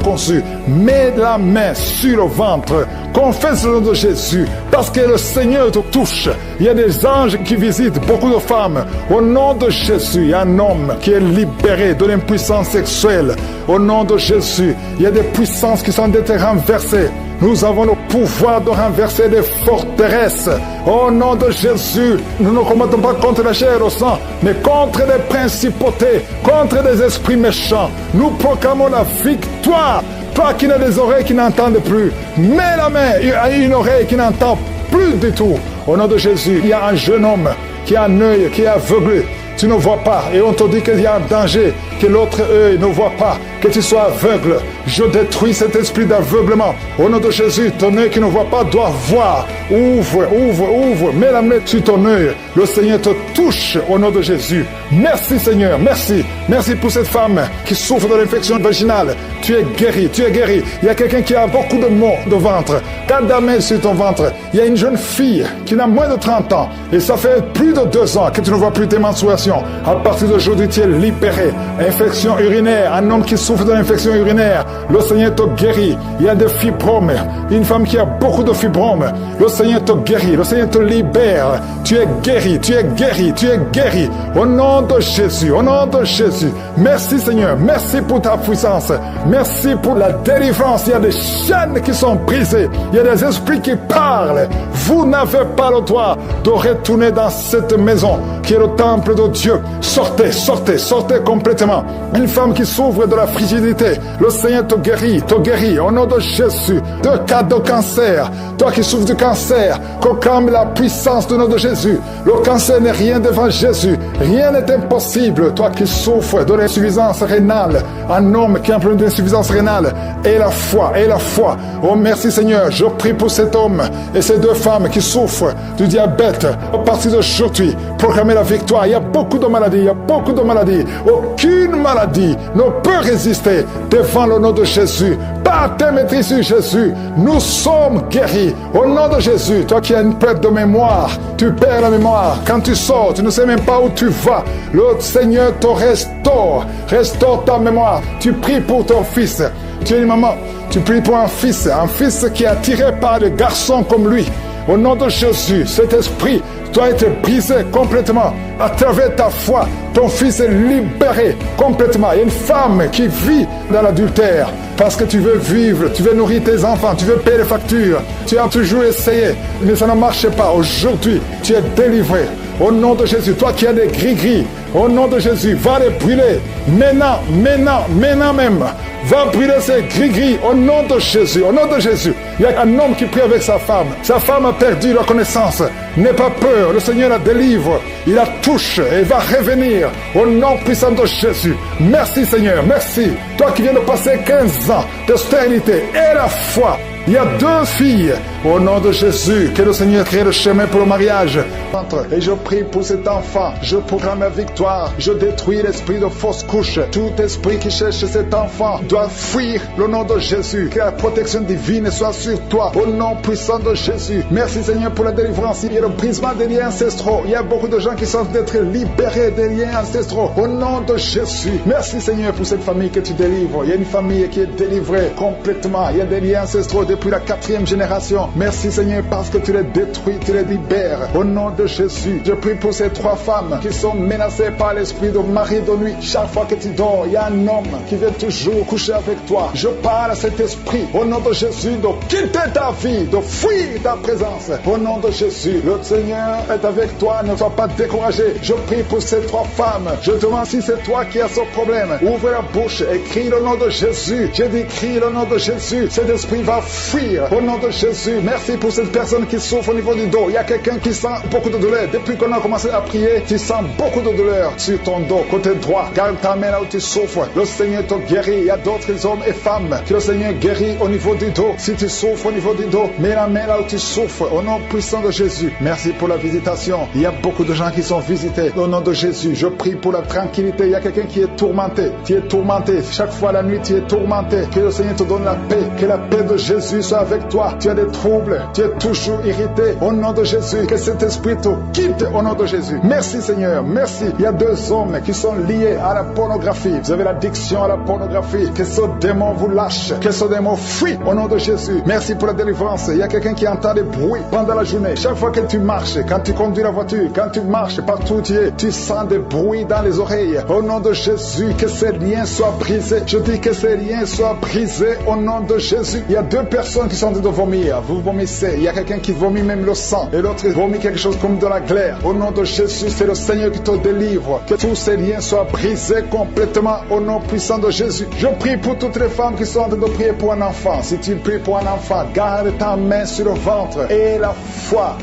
conçu. Mets la main sur le ventre, confesse le nom de Jésus, parce que le Seigneur te touche. Il y a des anges qui visitent beaucoup de femmes. Au nom de Jésus, il y a un homme qui est libéré de l'impuissance sexuelle. Au nom de Jésus, il y a des puissances qui sont d'être renversées. Nous avons le pouvoir de renverser des forteresses. Au nom de Jésus, nous ne combattons pas contre la chair et le sang, mais contre des principautés, contre des esprits méchants. Nous proclamons la victoire. Toi qui n'as des oreilles qui n'entendent plus, mets la main à une oreille qui n'entend plus du tout. Au nom de Jésus, il y a un jeune homme qui a un œil qui est aveuglé. Tu ne vois pas et on te dit qu'il y a un danger, que l'autre œil ne voit pas, que tu sois aveugle. Je détruis cet esprit d'aveuglement. Au nom de Jésus, ton œil qui ne voit pas doit voir. Ouvre, mets la main sur ton œil. Le Seigneur te touche au nom de Jésus. Merci Seigneur, merci pour cette femme qui souffre de l'infection vaginale. Tu es guéri. Il y a quelqu'un qui a beaucoup de maux de ventre. Garde la main sur ton ventre. Il y a une jeune fille qui a moins de 30 ans et ça fait plus de 2 ans que tu ne vois plus tes menstruations. À partir d'aujourd'hui, tu es libéré. Infection urinaire, un homme qui souffre de l'infection urinaire, le Seigneur te guérit. Il y a des fibromes, une femme qui a beaucoup de fibromes, le Seigneur te guérit, le Seigneur te libère. Tu es guéri. Au nom de Jésus, merci Seigneur, merci pour ta puissance, merci pour la délivrance. Il y a des chaînes qui sont brisées, il y a des esprits qui parlent. Vous n'avez pas le droit de retourner dans cette maison qui est le temple de Dieu. Sortez complètement. Une femme qui souffre de la frigidité, le Seigneur te guérit au nom de Jésus. De cas de cancer, toi qui souffres du cancer, proclame la puissance du nom de Jésus. Le cancer n'est rien devant Jésus, rien n'est impossible. Toi qui souffres de l'insuffisance rénale, un homme qui a un problème d'insuffisance rénale, et la foi. Oh merci Seigneur, je prie pour cet homme et ces 2 femmes qui souffrent du diabète. À partir d'aujourd'hui, proclamez la victoire. Il y a beaucoup de maladies. Aucune maladie ne peut résister devant le nom de Jésus. Par tes maîtrises sur Jésus, nous sommes guéris. Au nom de Jésus, toi qui as une perte de mémoire, tu perds la mémoire. Quand tu sors, tu ne sais même pas où tu vas. Le Seigneur te restaure ta mémoire. Tu pries pour ton fils. Tu es une maman, tu pries pour un fils qui est attiré par des garçons comme lui. Au nom de Jésus, cet esprit doit être brisé complètement à travers ta foi. Ton fils est libéré complètement. Il y a une femme qui vit dans l'adultère parce que tu veux vivre, tu veux nourrir tes enfants, tu veux payer les factures. Tu as toujours essayé, mais ça ne marche pas. Aujourd'hui, tu es délivré. Au nom de Jésus, toi qui as des gris-gris, au nom de Jésus, va les brûler. Maintenant même. Va brûler ces gris-gris au nom de Jésus. Au nom de Jésus. Il y a un homme qui prie avec sa femme. Sa femme a perdu la connaissance. N'aie pas peur. Le Seigneur la délivre. Il la touche et va revenir au nom puissant de Jésus. Merci Seigneur. Merci. Toi qui viens de passer 15 ans de stérilité et la foi. Il y a 2 filles. Au nom de Jésus, que le Seigneur crée le chemin pour le mariage. Et je prie pour cet enfant. Je proclame la victoire. Je détruis l'esprit de fausse couche. Tout esprit qui cherche cet enfant doit fuir le nom de Jésus. Que la protection divine soit sur toi. Au nom puissant de Jésus. Merci Seigneur pour la délivrance. Il y a le brisement des liens ancestraux. Il y a beaucoup de gens qui sont d'être libérés des liens ancestraux. Au nom de Jésus. Merci Seigneur pour cette famille que tu délivres. Il y a une famille qui est délivrée complètement. Il y a des liens ancestraux depuis la 4e génération. Merci Seigneur parce que tu les détruis, tu les libères. Au nom de Jésus, je prie pour ces 3 femmes qui sont menacées par l'esprit de mari de nuit. Chaque fois que tu dors, il y a un homme qui vient toujours coucher avec toi. Je parle à cet esprit, au nom de Jésus, de quitter ta vie, de fuir ta présence. Au nom de Jésus, le Seigneur est avec toi, ne sois pas découragé. Je prie pour ces 3 femmes. Je te demande si c'est toi qui as ce problème. Ouvre la bouche et crie le nom de Jésus. J'ai dit crie le nom de Jésus. Cet esprit va fuir. Au nom de Jésus, merci pour cette personne qui souffre au niveau du dos. Il y a quelqu'un qui sent beaucoup de douleur. Depuis qu'on a commencé à prier, tu sens beaucoup de douleur sur ton dos, côté droit. Garde ta main là où tu souffres. Le Seigneur te guérit. Il y a d'autres hommes et femmes que le Seigneur guérit au niveau du dos. Si tu souffres au niveau du dos, mets la main là où tu souffres. Au nom puissant de Jésus, merci pour la visitation. Il y a beaucoup de gens qui sont visités. Au nom de Jésus, je prie pour la tranquillité. Il y a quelqu'un qui est tourmenté. Tu es tourmenté. Chaque fois la nuit, tu es tourmenté. Que le Seigneur te donne la paix. Que la paix de Jésus soit avec toi. Tu as des troubles, tu es toujours irrité. Au nom de Jésus, que cet esprit te quitte au nom de Jésus. Merci Seigneur, merci. Il y a 2 hommes qui sont liés à la pornographie. Vous avez l'addiction à la pornographie. Que ce démon vous lâche, que ce démon fuit au nom de Jésus. Merci pour la délivrance. Il y a quelqu'un qui entend des bruits pendant la journée. Chaque fois que tu marches, quand tu conduis la voiture, quand tu marches partout où tu es, tu sens des bruits dans les oreilles. Au nom de Jésus, que ces liens soient brisés. Je dis que ces liens soient brisés au nom de Jésus. Il y a 2 personnes qui sont en train de vomir. Vous vomissez. Il y a quelqu'un qui vomit même le sang. Et l'autre vomit quelque chose comme de la glaire. Au nom de Jésus, c'est le Seigneur qui te délivre. Que tous ces liens soient brisés complètement au nom puissant de Jésus. Je prie pour toutes les femmes qui sont en train de prier pour un enfant. Si tu pries pour un enfant, garde ta main sur le ventre. Et la foi.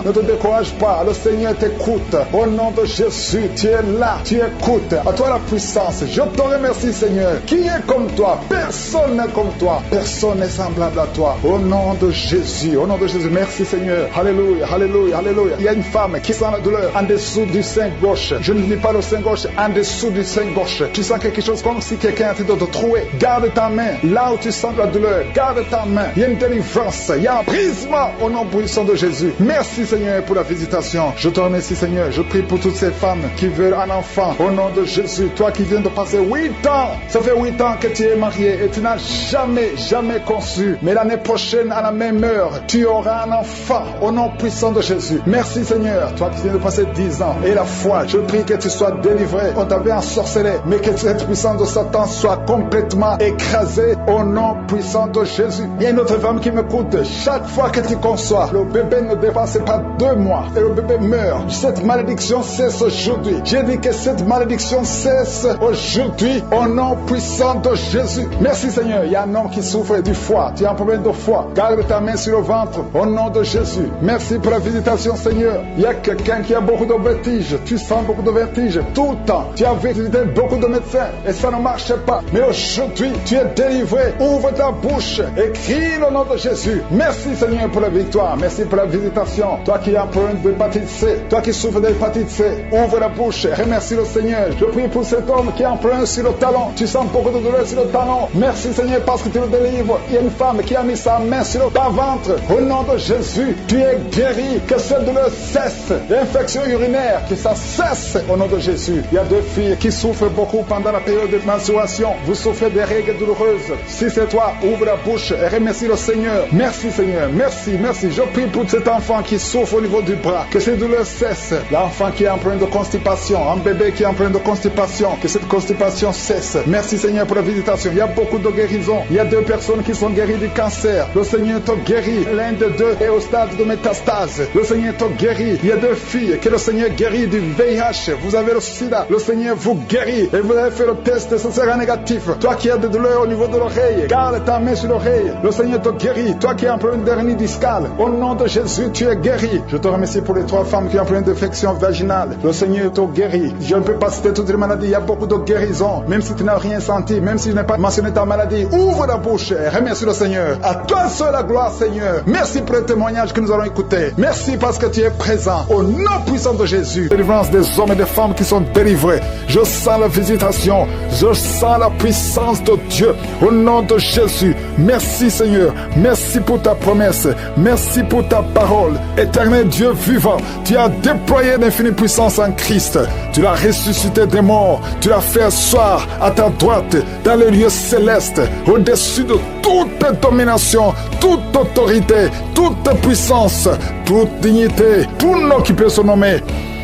Ne te décourage pas. Le Seigneur t'écoute. Au nom de Jésus, tu es là. Tu écoutes. À toi la puissance. Je te remercie, Seigneur. Qui est comme toi? Personne n'est comme toi. Personne n'est semblable à toi. Au nom de Jésus, au nom de Jésus, merci Seigneur. Alléluia, alléluia, alléluia. Il y a une femme qui sent la douleur en dessous du sein gauche. Je ne dis pas le sein gauche, en dessous du sein gauche. Tu sens quelque chose comme si quelqu'un est en train de te trouver. Garde ta main là où tu sens la douleur. Garde ta main. Il y a une délivrance. Il y a un brisement au nom puissant de Jésus. Merci Seigneur pour la visitation. Je te remercie Seigneur. Je prie pour toutes ces femmes qui veulent un enfant. Au nom de Jésus, toi qui viens de passer 8 ans. Ça fait 8 ans que tu es marié et tu n'as jamais conçu. Mais l'année prochaine, à la même heure, tu auras un enfant au nom puissant de Jésus. Merci Seigneur, toi qui viens de passer 10 ans. Et la foi, je prie que tu sois délivré. On t'avait ensorcelé, mais que cette puissance de Satan soit complètement écrasée au nom puissant de Jésus. Il y a une autre femme qui m'écoute. Chaque fois que tu conçois, le bébé ne dépasse pas 2 mois et le bébé meurt. Cette malédiction cesse aujourd'hui. J'ai dit que cette malédiction cesse aujourd'hui au nom puissant de Jésus. Merci Seigneur. Il y a un homme qui souffre du foie. Tu as un problème de foie. Garde ta main sur le ventre au nom de Jésus. Merci pour la visitation Seigneur. Il y a quelqu'un qui a beaucoup de vertiges. Tu sens beaucoup de vertiges tout le temps. Tu as visité beaucoup de médecins et ça ne marche pas. Mais aujourd'hui, tu es délivré. Ouvre ta bouche et crie le nom de Jésus. Merci Seigneur pour la victoire. Merci pour la visitation. Toi qui as un problème d'hépatite C, toi qui souffres d'hépatite C, ouvre la bouche. Remercie le Seigneur. Je prie pour cet homme qui a un problème sur le talon. Tu sens beaucoup de douleur sur le talon. Merci Seigneur parce que tu le délivres. Il y a une femme qui a mis sa main sur ton ventre. Au nom de Jésus, tu es guéri. Que cette douleur cesse. L'infection urinaire, que ça cesse au nom de Jésus. Il y a 2 filles qui souffrent beaucoup pendant la période de menstruation. Vous souffrez des règles douloureuses. Si c'est toi, ouvre la bouche et remercie le Seigneur. Merci Seigneur, merci, merci. Je prie pour cet enfant qui souffre au niveau du bras. Que ces douleurs cessent. L'enfant qui est en train de constipation, un bébé qui est en train de constipation, que cette constipation cesse. Merci Seigneur pour la visitation. Il y a beaucoup de guérisons. Il y a 2 personnes qui sont guéries du cancer. Le Seigneur te guérit. L'un des 2 est au stade de métastase. Le Seigneur te guérit. Il y a 2 filles que le Seigneur guérit du VIH. Vous avez le sida. Le Seigneur vous guérit. Et vous avez fait le test, ce sera négatif. Toi qui as des douleurs au niveau de l'oreille, garde ta main sur l'oreille. Le Seigneur te guérit. Toi qui as un problème d'hernie discale, au nom de Jésus, tu es guéri. Je te remercie pour les 3 femmes qui ont un problème d'infection vaginale. Le Seigneur te guérit. Je ne peux pas citer toutes les maladies. Il y a beaucoup de guérisons. Même si tu n'as rien senti, même si je n'ai pas mentionné ta maladie, ouvre la bouche et remercie le Seigneur. À toi seul la gloire, Seigneur. Merci pour le témoignage que nous allons écouter. Merci parce que tu es présent. Au nom puissant de Jésus. Délivrance des hommes et des femmes qui sont délivrés. Je sens la visitation. Je sens la puissance de Dieu. Au nom de Jésus. Merci Seigneur. Merci pour ta promesse. Merci pour ta parole. Éternel Dieu vivant, tu as déployé l'infinie puissance en Christ. Tu l'as ressuscité des morts. Tu l'as fait asseoir à ta droite dans les lieux célestes, au-dessus de toute domination, toute autorité, toute puissance, toute dignité, tout nom qui peut se nommer.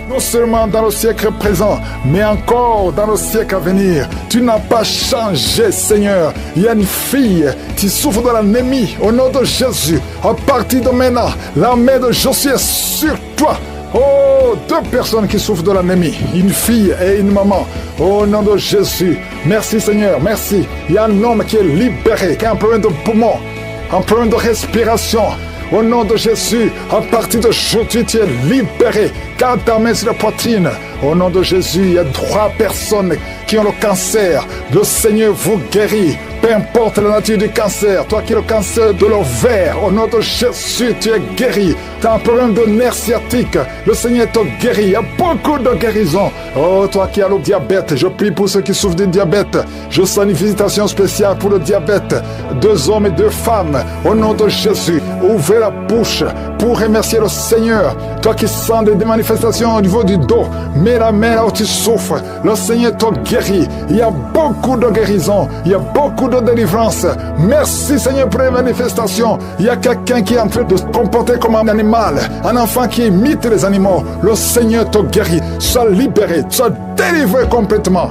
Non seulement dans le siècle présent, mais encore dans le siècle à venir. Tu n'as pas changé, Seigneur. Il y a une fille qui souffre de l'anémie au nom de Jésus. À partir de maintenant, la main de Josué est sur toi. Oh, 2 personnes qui souffrent de l'anémie, une fille et une maman. Au nom de Jésus, merci Seigneur, merci. Il y a un homme qui est libéré, qui a un problème de poumon, un problème de respiration. Au nom de Jésus, à partir d'aujourd'hui, tu es libéré. Garde ta main sur la poitrine. Au nom de Jésus, il y a 3 personnes qui ont le cancer. Le Seigneur vous guérit. Peu importe la nature du cancer, toi qui as le cancer de l'ovaire, au nom de Jésus, tu es guéri. Tu as un problème de nerf sciatique, le Seigneur te guérit. Il y a beaucoup de guérisons. Oh, toi qui as le diabète, je prie pour ceux qui souffrent du diabète. Je sens une visitation spéciale pour le diabète. 2 hommes et 2 femmes, au nom de Jésus. Ouvrez la bouche pour remercier le Seigneur. Toi qui sens des manifestations au niveau du dos, mets la main là où tu souffres. Le Seigneur te guérit. Il y a beaucoup de guérisons. Il y a beaucoup de délivrance. Merci Seigneur pour les manifestations. Il y a quelqu'un qui est en train de se comporter comme un animal, un enfant qui imite les animaux. Le Seigneur te guérit. Sois libéré, sois délivré complètement.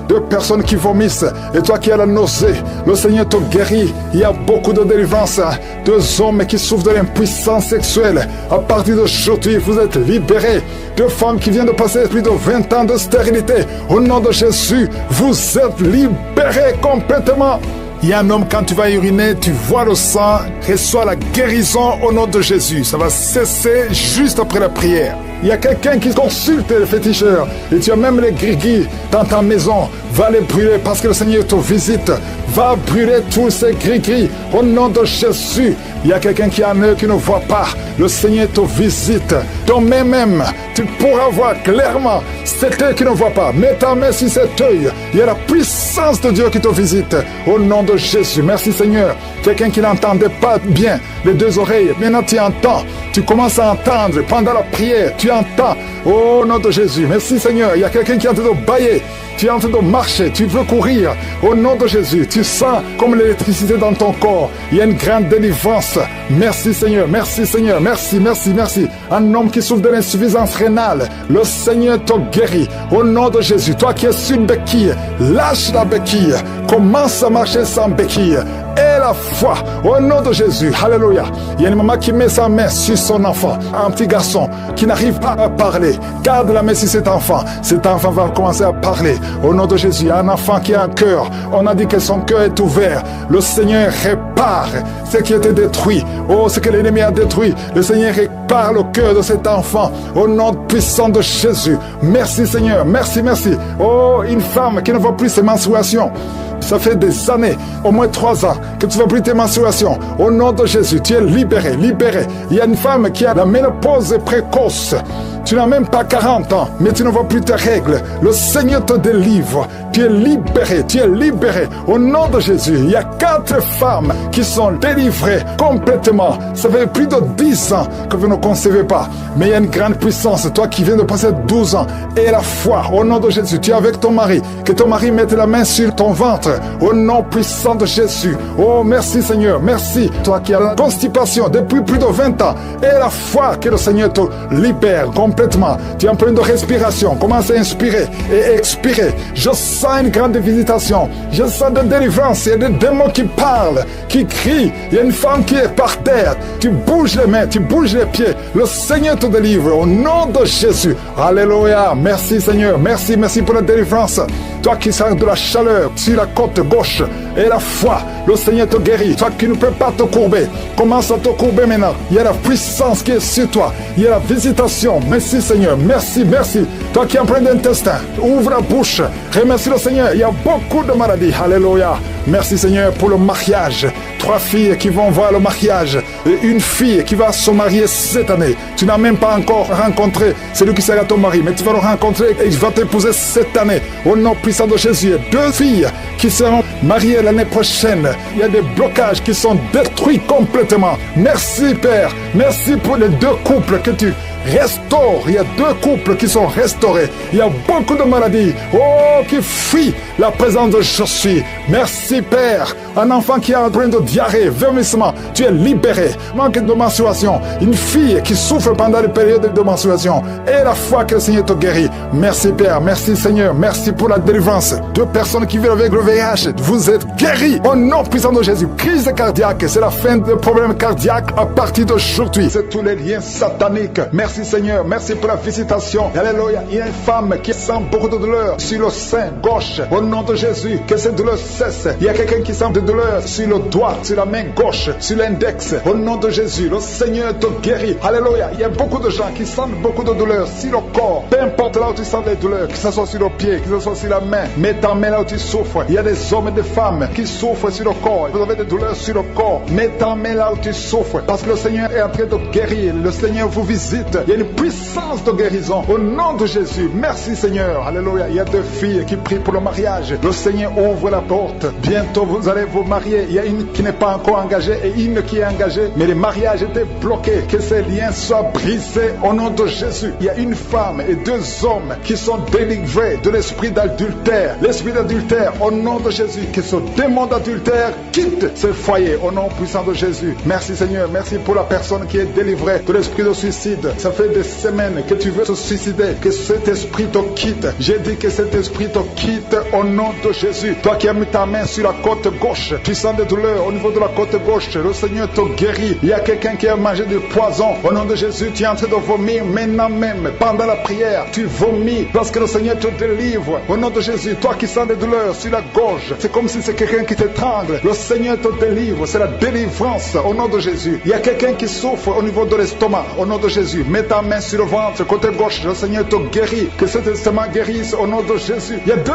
2 personnes qui vomissent et toi qui as la nausée, le Seigneur te guérit. Il y a beaucoup de délivrance. 2 hommes qui souffrent de l'impuissance sexuelle, à partir d'aujourd'hui vous êtes libérés. 2 femmes qui viennent de passer plus de 20 ans de stérilité, au nom de Jésus vous êtes libérés complètement. Il y a un homme, quand tu vas uriner, tu vois le sang, reçois la guérison au nom de Jésus. Ça va cesser juste après la prière. Il y a quelqu'un qui consulte les féticheurs et tu as même les gris-gris dans ta maison. Va les brûler parce que le Seigneur te visite. Va brûler tous ces gris-gris au nom de Jésus. Il y a quelqu'un qui a un œil qui ne voit pas. Le Seigneur te visite. Ton main même, tu pourras voir clairement cet œil qui ne voit pas. Mets ta main sur cet œil. Il y a la puissance de Dieu qui te visite. Au nom de Jésus. Merci Seigneur. Quelqu'un qui n'entendait pas bien les 2 oreilles. Maintenant tu entends. Tu commences à entendre pendant la prière. Tu entends. Au nom de Jésus. Merci Seigneur. Il y a quelqu'un qui est en train de bailler. Tu es en train de marcher, tu veux courir. Au nom de Jésus, tu sens comme l'électricité dans ton corps. Il y a une grande délivrance. Merci Seigneur, merci Seigneur, merci, merci, merci. Un homme qui souffre de l'insuffisance rénale, le Seigneur te guérit. Au nom de Jésus, toi qui es sur une béquille, lâche la béquille. Commence à marcher sans béquille. Et la foi, au nom de Jésus, alléluia. Il y a une maman qui met sa main sur son enfant, un petit garçon qui n'arrive pas à parler. Garde la main sur cet enfant va commencer à parler. Au nom de Jésus, il y a un enfant qui a un cœur. On a dit que son cœur est ouvert. Le Seigneur répare ce qui était détruit. Oh, ce que l'ennemi a détruit. Le Seigneur répare le cœur de cet enfant. Au nom puissant de Jésus. Merci Seigneur, merci, merci. Oh, une femme qui ne voit plus ses menstruations. Ça fait des années, au moins 3 ans, que tu ne vois plus tes menstruations. Au nom de Jésus, tu es libéré, libéré. Il y a une femme qui a la ménopause précoce. Tu n'as même pas 40 ans, mais tu ne vois plus tes règles. Le Seigneur te délivre. Tu es libéré, tu es libéré. Au nom de Jésus, il y a 4 femmes qui sont délivrées complètement. Ça fait plus de 10 ans que vous ne concevez pas. Mais il y a une grande puissance. Toi qui viens de passer 12 ans, et la foi, au nom de Jésus, tu es avec ton mari. Que ton mari mette la main sur ton ventre. Au nom puissant de Jésus. Oh, merci Seigneur, merci. Toi qui as la constipation depuis plus de 20 ans, et la foi que le Seigneur te libère complètement. Tu es en pleine de respiration. Commence à inspirer et expirer. Je sens une grande visitation. Je sens de délivrance. Il y a des démons qui parlent, qui crient. Il y a une femme qui est par terre. Tu bouges les mains, tu bouges les pieds. Le Seigneur te délivre au nom de Jésus. Alléluia. Merci Seigneur. Merci, merci pour la délivrance. Toi qui sens de la chaleur sur la côte gauche et la foi, le Seigneur te guérit. Toi qui ne peux pas te courber, commence à te courber maintenant. Il y a la puissance qui est sur toi. Il y a la visitation. Merci Seigneur. Merci, merci. Toi qui es en plein d'intestin, ouvre la bouche. Remercie le Seigneur. Il y a beaucoup de maladies. Alléluia. Merci Seigneur pour le mariage. 3 filles qui vont voir le mariage. Et une fille qui va se marier cette année. Tu n'as même pas encore rencontré celui qui sera ton mari, mais tu vas le rencontrer et il va t'épouser cette année. Au nom puissant de Jésus. 2 filles qui seront mariées l'année prochaine. Il y a des blocages qui sont détruits complètement. Merci Père. Merci pour les 2 couples que tu restaure. Il y a 2 couples qui sont restaurés. Il y a beaucoup de maladies. Oh, qui fuient la présence de je suis. Merci Père. Un enfant qui est en train de diarrhée, vomissement, tu es libéré. Manque de menstruation. Une fille qui souffre pendant les périodes de menstruation. Et la foi que le Seigneur te guérit. Merci Père. Merci Seigneur. Merci pour la délivrance. 2 personnes qui vivent avec le VIH. Vous êtes guéris. Au nom puissant de Jésus. Crise cardiaque. C'est la fin des problèmes cardiaques à partir d'aujourd'hui. C'est tous les liens sataniques. Merci Seigneur, merci pour la visitation. Alléluia. Il y a une femme qui sent beaucoup de douleur sur le sein gauche. Au nom de Jésus, que cette douleur cesse. Il y a quelqu'un qui sent de douleur sur le doigt, sur la main gauche, sur l'index. Au nom de Jésus, le Seigneur te guérit. Alléluia. Il y a beaucoup de gens qui sentent beaucoup de douleur sur le corps. Peu importe là où tu sens les douleurs, que ce soit sur le pied, que ce soit sur la main. Mets ta main là où tu souffres. Il y a des hommes et des femmes qui souffrent sur le corps. Vous avez des douleurs sur le corps. Mets ta main là où tu souffres. Parce que le Seigneur est en train de guérir. Le Seigneur vous visite. Il y a une puissance de guérison au nom de Jésus. Merci Seigneur. Alléluia. Il y a 2 filles qui prient pour le mariage. Le Seigneur ouvre la porte. Bientôt vous allez vous marier. Il y a une qui n'est pas encore engagée et une qui est engagée. Mais le mariage était bloqué. Que ces liens soient brisés au nom de Jésus. Il y a une femme et 2 hommes qui sont délivrés de l'esprit d'adultère. L'esprit d'adultère au nom de Jésus. Que ce démon d'adultère quitte ce foyer au nom puissant de Jésus. Merci Seigneur. Merci pour la personne qui est délivrée de l'esprit de suicide. Ça fait des semaines que tu veux te suicider, que cet esprit te quitte. J'ai dit que cet esprit te quitte au nom de Jésus. Toi qui as mis ta main sur la côte gauche, tu sens des douleurs au niveau de la côte gauche. Le Seigneur te guérit. Il y a quelqu'un qui a mangé du poison. Au nom de Jésus, tu es en train de vomir maintenant même. Pendant la prière, tu vomis parce que le Seigneur te délivre. Au nom de Jésus, toi qui sens des douleurs sur la gorge, c'est comme si c'est quelqu'un qui t'étrangle. Le Seigneur te délivre. C'est la délivrance au nom de Jésus. Il y a quelqu'un qui souffre au niveau de l'estomac. Au nom de Jésus, mets ta main sur le ventre, côté gauche, le Seigneur te guérit. Que cet estomac guérisse au nom de Jésus. Il y a 2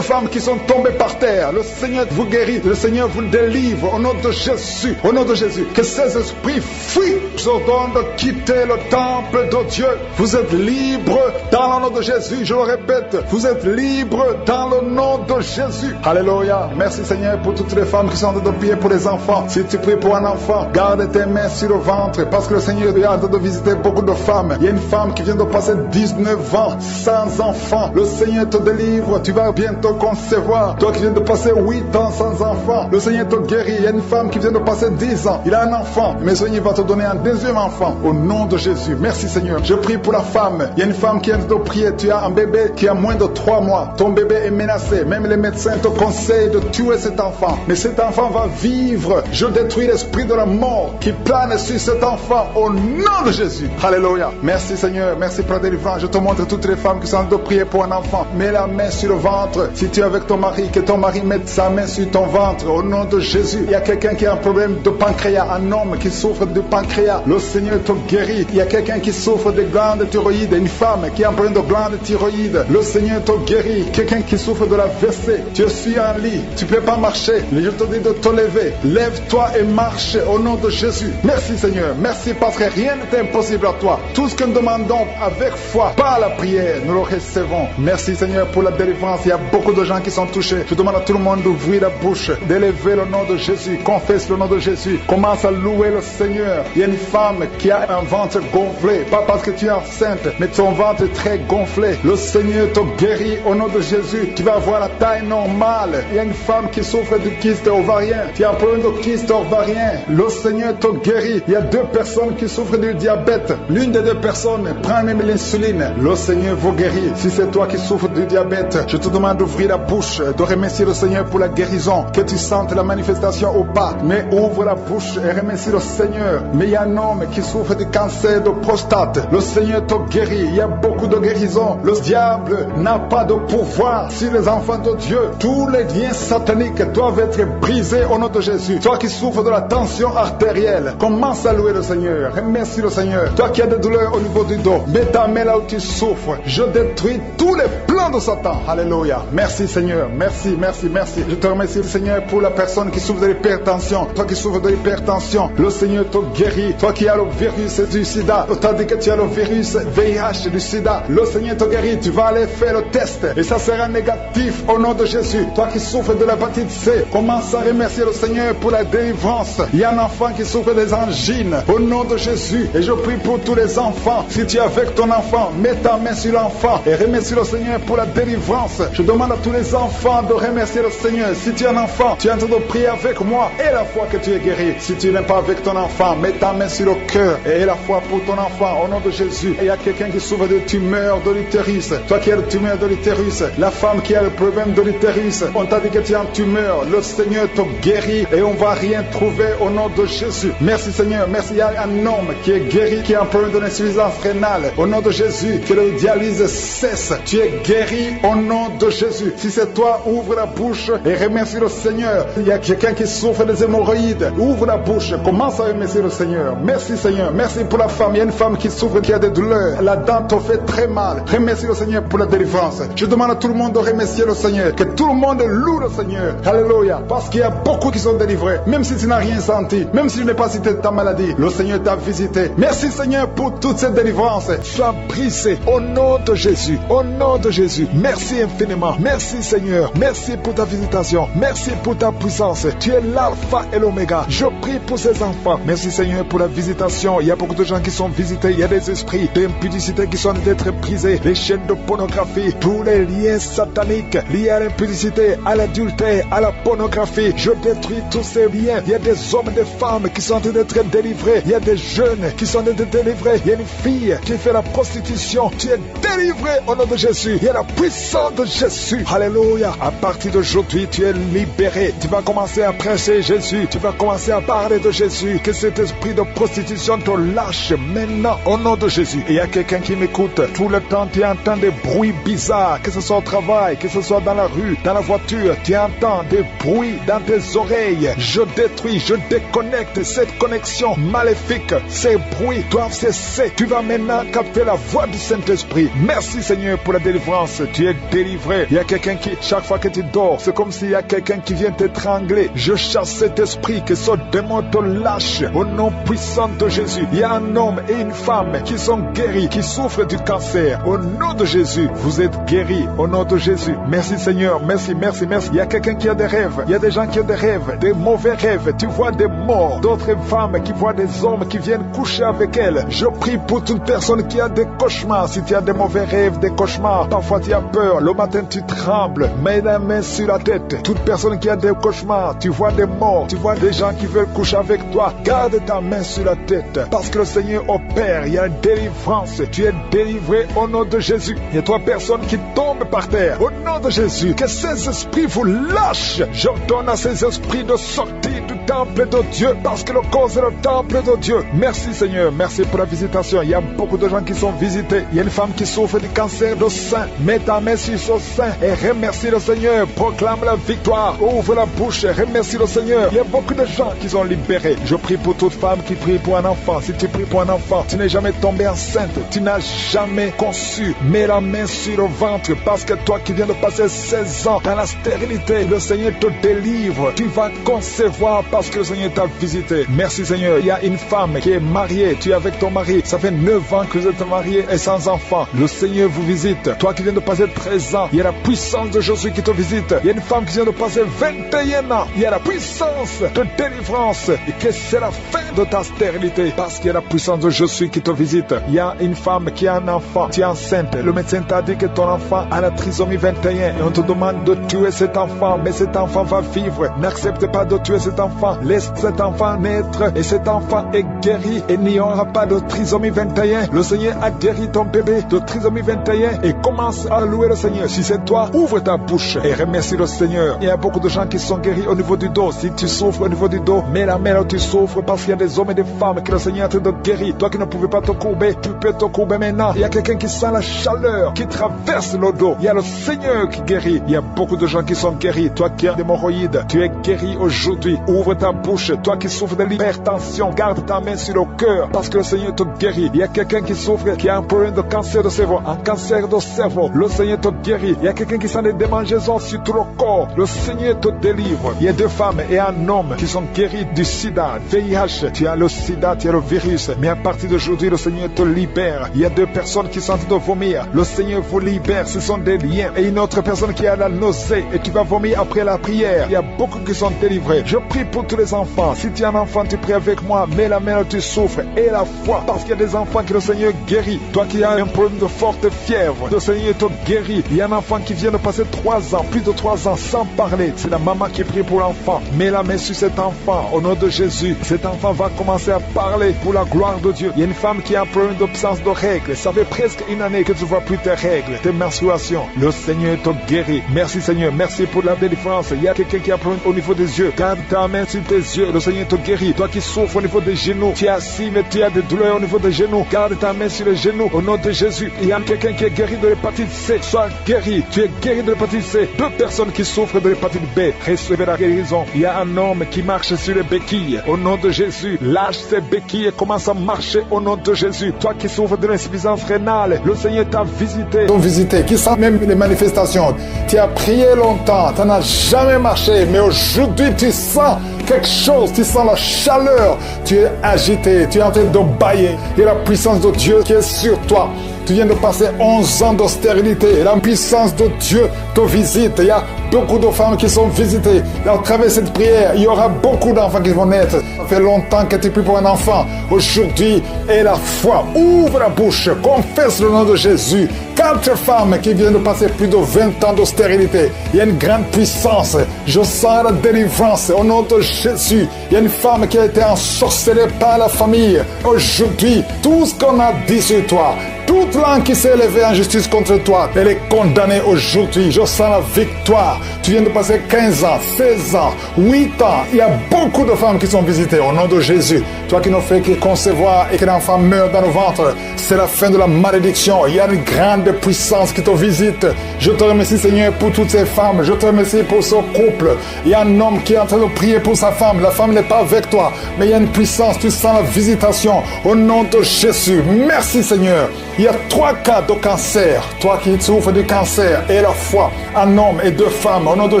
femmes qui sont tombées par terre. Le Seigneur vous guérit, le Seigneur vous délivre au nom de Jésus. Au nom de Jésus, que ces esprits fuient. Je vous ordonne de quitter le temple de Dieu. Vous êtes libres dans le nom de Jésus. Je le répète, vous êtes libres dans le nom de Jésus. Alléluia. Merci Seigneur pour toutes les femmes qui sont en train de prier pour les enfants. Si tu pries pour un enfant, garde tes mains sur le ventre parce que le Seigneur est en train de visiter beaucoup de femmes. Il y a une femme qui vient de passer 19 ans sans enfant. Le Seigneur te délivre. Tu vas bientôt concevoir. Toi qui viens de passer 8 ans sans enfant, le Seigneur te guérit. Il y a une femme qui vient de passer 10 ans. Il a un enfant. Mais le Seigneur va te donner un 2e enfant. Au nom de Jésus. Merci Seigneur. Je prie pour la femme. Il y a une femme qui vient de prier. Tu as un bébé qui a moins de 3 mois. Ton bébé est menacé. Même les médecins te conseillent de tuer cet enfant. Mais cet enfant va vivre. Je détruis l'esprit de la mort qui plane sur cet enfant. Au nom de Jésus. Alléluia. Merci Seigneur. Merci pour la délivrance. Je te montre toutes les femmes qui sont en train de prier pour un enfant. Mets la main sur le ventre. Si tu es avec ton mari, que ton mari mette sa main sur ton ventre. Au nom de Jésus. Il y a quelqu'un qui a un problème de pancréas. Un homme qui souffre de pancréas. Le Seigneur te guérit. Il y a quelqu'un qui souffre de glandes thyroïdes. Une femme qui a un problème de glandes thyroïdes. Le Seigneur te guérit. Quelqu'un qui souffre de la WC. Tu es sur un lit. Tu ne peux pas marcher. Mais je te dis de te lever. Lève-toi et marche au nom de Jésus. Merci Seigneur. Merci parce que rien n'est impossible à toi. Tout ce que nous demandons avec foi, par la prière, nous le recevons. Merci Seigneur pour la délivrance. Il y a beaucoup de gens qui sont touchés. Je demande à tout le monde d'ouvrir la bouche, d'élever le nom de Jésus, confesse le nom de Jésus, commence à louer le Seigneur. Il y a une femme qui a un ventre gonflé, pas parce que tu es enceinte, mais ton ventre est très gonflé. Le Seigneur te guérit au nom de Jésus. Tu vas avoir la taille normale. Il y a une femme qui souffre de kyste ovarien. Tu as un problème de kyste ovarien. Le Seigneur te guérit. Il y a 2 personnes qui souffrent du diabète. L'une des 2 personnes prend même l'insuline. Le Seigneur vous guérit. Si c'est toi qui souffres du diabète, je te demande d'ouvrir la bouche, de remercier le Seigneur pour la guérison. Que tu sentes la manifestation ou pas, mais ouvre la bouche et remercie le Seigneur. Mais il y a un homme qui souffre du cancer de prostate. Le Seigneur te guérit. Il y a beaucoup de guérisons. Le diable n'a pas de pouvoir sur les enfants de Dieu. Tous les liens sataniques doivent être brisés au nom de Jésus. Toi qui souffres de la tension artérielle, commence à louer le Seigneur. Remercie le Seigneur. Toi qui as des douleurs au niveau du dos, mets ta main là où tu souffres. Je détruis tous les plans de Satan. Alléluia. Merci Seigneur. Merci, merci, merci. Je te remercie Seigneur pour la personne qui souffre de l'hypertension. Toi qui souffres de l'hypertension, le Seigneur te guérit. Toi qui as le virus du sida, tandis que tu as le virus VIH du sida, le Seigneur te guérit. Tu vas aller faire le test et ça sera négatif au nom de Jésus. Toi qui souffres de l'hépatite C, commence à remercier le Seigneur pour la délivrance. Il y a un enfant qui souffre des angines au nom de Jésus. Et je prie pour tous les enfants. Si tu es avec ton enfant, mets ta main sur l'enfant et remercie le Seigneur pour la délivrance. Je demande à tous les enfants de remercier le Seigneur. Si tu es un enfant, tu es en train de prier avec moi et la foi que tu es guéri. Si tu n'es pas avec ton enfant, mets ta main sur le cœur et la foi pour ton enfant au nom de Jésus. Et il y a quelqu'un qui souffre de tumeur de l'utérus. Toi qui as le tumeur de l'utérus, la femme qui a le problème de l'utérus, on t'a dit que tu es en tumeur. Le Seigneur te guérit et on va rien trouver au nom de Jésus. Merci Seigneur. Merci. Il y a un homme qui est guéri, qui a un problème de l'insuffisance rénale. Au nom de Jésus, que le dialyse cesse. Tu es guéri au nom de Jésus. Si c'est toi, ouvre la bouche et remercie le Seigneur. Il y a quelqu'un qui souffre des hémorroïdes. Ouvre la bouche. Commence à remercier le Seigneur. Merci Seigneur. Merci pour la femme. Il y a une femme qui souffre, qui a des douleurs. La dent te fait très mal. Remercie le Seigneur pour la délivrance. Je demande à tout le monde de remercier le Seigneur. Que tout le monde loue le Seigneur. Alléluia. Parce qu'il y a beaucoup qui sont délivrés. Même si tu n'as rien senti. Même si tu n'es pas cité ta maladie. Le Seigneur t'a visité. Merci Seigneur pour toute cette délivrance. Sois brisé au nom de Jésus. Au nom de Jésus. Merci infiniment. Merci Seigneur. Merci pour ta visitation. Merci pour ta puissance. Tu es l'alpha et l'oméga. Je prie pour ces enfants. Merci Seigneur pour la visitation. Il y a beaucoup de gens qui sont visités. Il y a des esprits d'impudicité qui sont d'être brisés. Les chaînes de pornographie. Tous les liens sataniques liés à l'impudicité, à l'adultère, à la pornographie. Je détruis tous ces liens. Il y a des hommes et des femmes qui sont en train d'être délivrés. Il y a des jeunes qui sont en train d'être délivrés. Il y a une fille qui fait la prostitution. Tu es délivré au nom de Jésus. Il y a la puissance de Jésus. Alléluia. À partir d'aujourd'hui, tu es libéré. Tu vas commencer à prêcher Jésus. Tu vas commencer à parler de Jésus. Que cet esprit de prostitution te lâche maintenant au nom de Jésus. Et il y a quelqu'un qui m'écoute. Tout le temps, tu entends des bruits bizarres. Que ce soit au travail, que ce soit dans la rue, dans la voiture. Tu entends des bruits dans tes oreilles. Je détruis, je déconnecte cette connexion maléfique. Ces bruits doivent cesser. Tu vas maintenant capter la voix du Saint-Esprit. Merci Seigneur pour la délivrance. Tu es délivré. Il y a quelqu'un qui, chaque fois que tu dors, c'est comme s'il y a quelqu'un qui vient t'étrangler. Je chasse cet esprit, que ce démon te lâche au nom puissant de Jésus. Il y a un homme et une femme qui sont guéris, qui souffrent du cancer. Au nom de Jésus, vous êtes guéris. Au nom de Jésus. Merci Seigneur. Merci, merci, merci. Il y a quelqu'un qui a des rêves. Il y a des gens qui ont des rêves, des mauvais rêves. Tu vois des morts. D'autres femmes qui voient des hommes qui viennent coucher avec elles. Je prie pour toute personne qui a des cauchemars. Si tu as des mauvais rêves, des cauchemars, parfois tu as peur. Le matin tu trembles. Mets la main sur la tête. Toute personne qui a des cauchemars, tu vois des morts, tu vois des gens qui veulent coucher avec toi. Garde ta main sur la tête. Parce que le Seigneur opère. Il y a une délivrance. Tu es délivré au nom de Jésus. Il y a 3 personnes qui tombent par terre. Au nom de Jésus. Que ces esprits vous lâchent. J'ordonne à ces esprits de sortir du temple de Dieu. Parce que le corps est le temple de Dieu. Merci Seigneur. Merci pour la visitation. Il y a beaucoup de gens qui sont visités. Il y a une femme qui souffre du cancer de sein. Mets ta main sur son sein et remercie le Seigneur. Proclame la victoire. Ouvre la bouche et remercie le Seigneur. Il y a beaucoup de gens qui sont libérés. Je prie pour toute femme qui prie pour un enfant. Si tu pries pour un enfant, tu n'es jamais tombé enceinte. Tu n'as jamais conçu. Mets la main sur le ventre parce que toi qui viens de passer 16 ans dans la stérilité, le Seigneur te délivre. Tu vas concevoir par parce que le Seigneur t'a visité. Merci Seigneur. Il y a une femme qui est mariée, tu es avec ton mari, ça fait 9 ans que vous êtes mariés et sans enfant. Le Seigneur vous visite. Toi qui viens de passer 13 ans, il y a la puissance de Jésus qui te visite. Il y a une femme qui vient de passer 21 ans, il y a la puissance de délivrance et que c'est la fin de ta stérilité parce qu'il y a la puissance de Jésus qui te visite. Il y a une femme qui a un enfant, tu es enceinte, le médecin t'a dit que ton enfant a la trisomie 21 et on te demande de tuer cet enfant, mais cet enfant va vivre. N'accepte pas de tuer cet enfant, laisse cet enfant naître et cet enfant est guéri et il n'y aura pas de trisomie 21. Le Seigneur a guéri ton bébé de trisomie 21 et commence à louer le Seigneur. Si c'est toi, ouvre ta bouche et remercie le Seigneur. Il y a beaucoup de gens qui sont guéris au niveau du dos. Si tu souffres au niveau du dos, mets la main où tu souffres parce qu'il y a des hommes et des femmes que le Seigneur est en train de guérir. Toi qui ne pouvais pas te courber, tu peux te courber maintenant. Il y a quelqu'un qui sent la chaleur, qui traverse le dos. Il y a le Seigneur qui guérit. Il y a beaucoup de gens qui sont guéris. Toi qui as des hémorroïdes, tu es guéri aujourd'hui. Ouvre ta bouche. Toi qui souffres de l'hypertension, garde ta main sur le cœur parce que le Seigneur te guérit. Il y a quelqu'un qui souffre, qui a un problème de cancer de cerveau, un cancer de cerveau. Le Seigneur te guérit. Il y a quelqu'un qui sent des démangeaisons sur tout le corps. Le Seigneur te délivre. Il y a 2 femmes et un homme qui sont guéris du sida, VIH. Tu as le sida, tu as le virus. Mais à partir d'aujourd'hui, le Seigneur te libère. Il y a 2 personnes qui sont en train de vomir. Le Seigneur vous libère. Ce sont des liens. Et une autre personne qui a la nausée et tu vas vomir après la prière. Il y a beaucoup qui sont délivrés. Je prie pour tous les enfants. Si tu es un enfant, tu pries avec moi. Mets la main où tu souffres et la foi. Parce qu'il y a des enfants que le Seigneur guérit. Toi qui as un problème de forte fièvre, le Seigneur te guérit. Il y a un enfant qui vient de passer 3 ans, plus de 3 ans sans parler. C'est la maman qui prie pour l'enfant. Mets la main sur cet enfant au nom de Jésus. Cet enfant va commencer à parler pour la gloire de Dieu. Il y a une femme qui a un problème d'absence de règles. Ça fait presque 1 année que tu ne vois plus tes règles, tes menstruations. Le Seigneur te guérit. Merci Seigneur. Merci pour la délivrance. Il y a quelqu'un qui a un problème au niveau des yeux. Garde ta main sur tes yeux. Le Seigneur te guérit. Toi qui souffres au niveau des genoux, tu es assis mais tu as des douleurs au niveau des genoux. Garde ta main sur les genoux au nom de Jésus. Il y a quelqu'un qui est guéri de l'hépatite C. Sois guéri. Tu es guéri de l'hépatite C. 2 personnes qui souffrent de l'hépatite B. Recevez la guérison. Il y a un homme qui marche sur les béquilles. Au nom de Jésus, lâche ses béquilles et commence à marcher au nom de Jésus. Toi qui souffres de l'insuffisance rénale, le Seigneur t'a visité. T'ont visité, qui sent même les manifestations. Tu as prié longtemps, tu n'as jamais marché, mais aujourd'hui tu sens quelque chose, tu sens la chaleur. Tu es agité, tu es en train de bailler. Il y a la puissance de Dieu qui est sur toi. Tu viens de passer 11 ans de stérilité. La puissance de Dieu te visite. Il y a beaucoup de femmes qui sont visitées. Et à travers cette prière, il y aura beaucoup d'enfants qui vont naître. Ça fait longtemps que tu pries pour un enfant. Aujourd'hui, aie la foi. Ouvre la bouche. Confesse le nom de Jésus. 4 femmes qui viennent de passer plus de 20 ans de stérilité. Il y a une grande puissance. Je sens la délivrance au nom de Jésus. Il y a une femme qui a été ensorcelée par la famille. Aujourd'hui, tout ce qu'on a dit sur toi, toute langue qui s'est élevée en justice contre toi, elle est condamnée aujourd'hui. Je sens la victoire. Tu viens de passer 15 ans, 16 ans, 8 ans. Il y a beaucoup de femmes qui sont visitées au nom de Jésus. Toi qui ne fais que concevoir et que l'enfant meurt dans le ventre, c'est la fin de la malédiction. Il y a une grande puissance qui te visite. Je te remercie Seigneur pour toutes ces femmes. Je te remercie pour ce couple. Il y a un homme qui est en train de prier pour sa femme. La femme n'est pas avec toi, mais il y a une puissance. Tu sens la visitation au nom de Jésus. Merci Seigneur. Il y a 3 cas de cancer. Toi qui souffres du cancer et la foi, un homme et 2 femmes, au nom de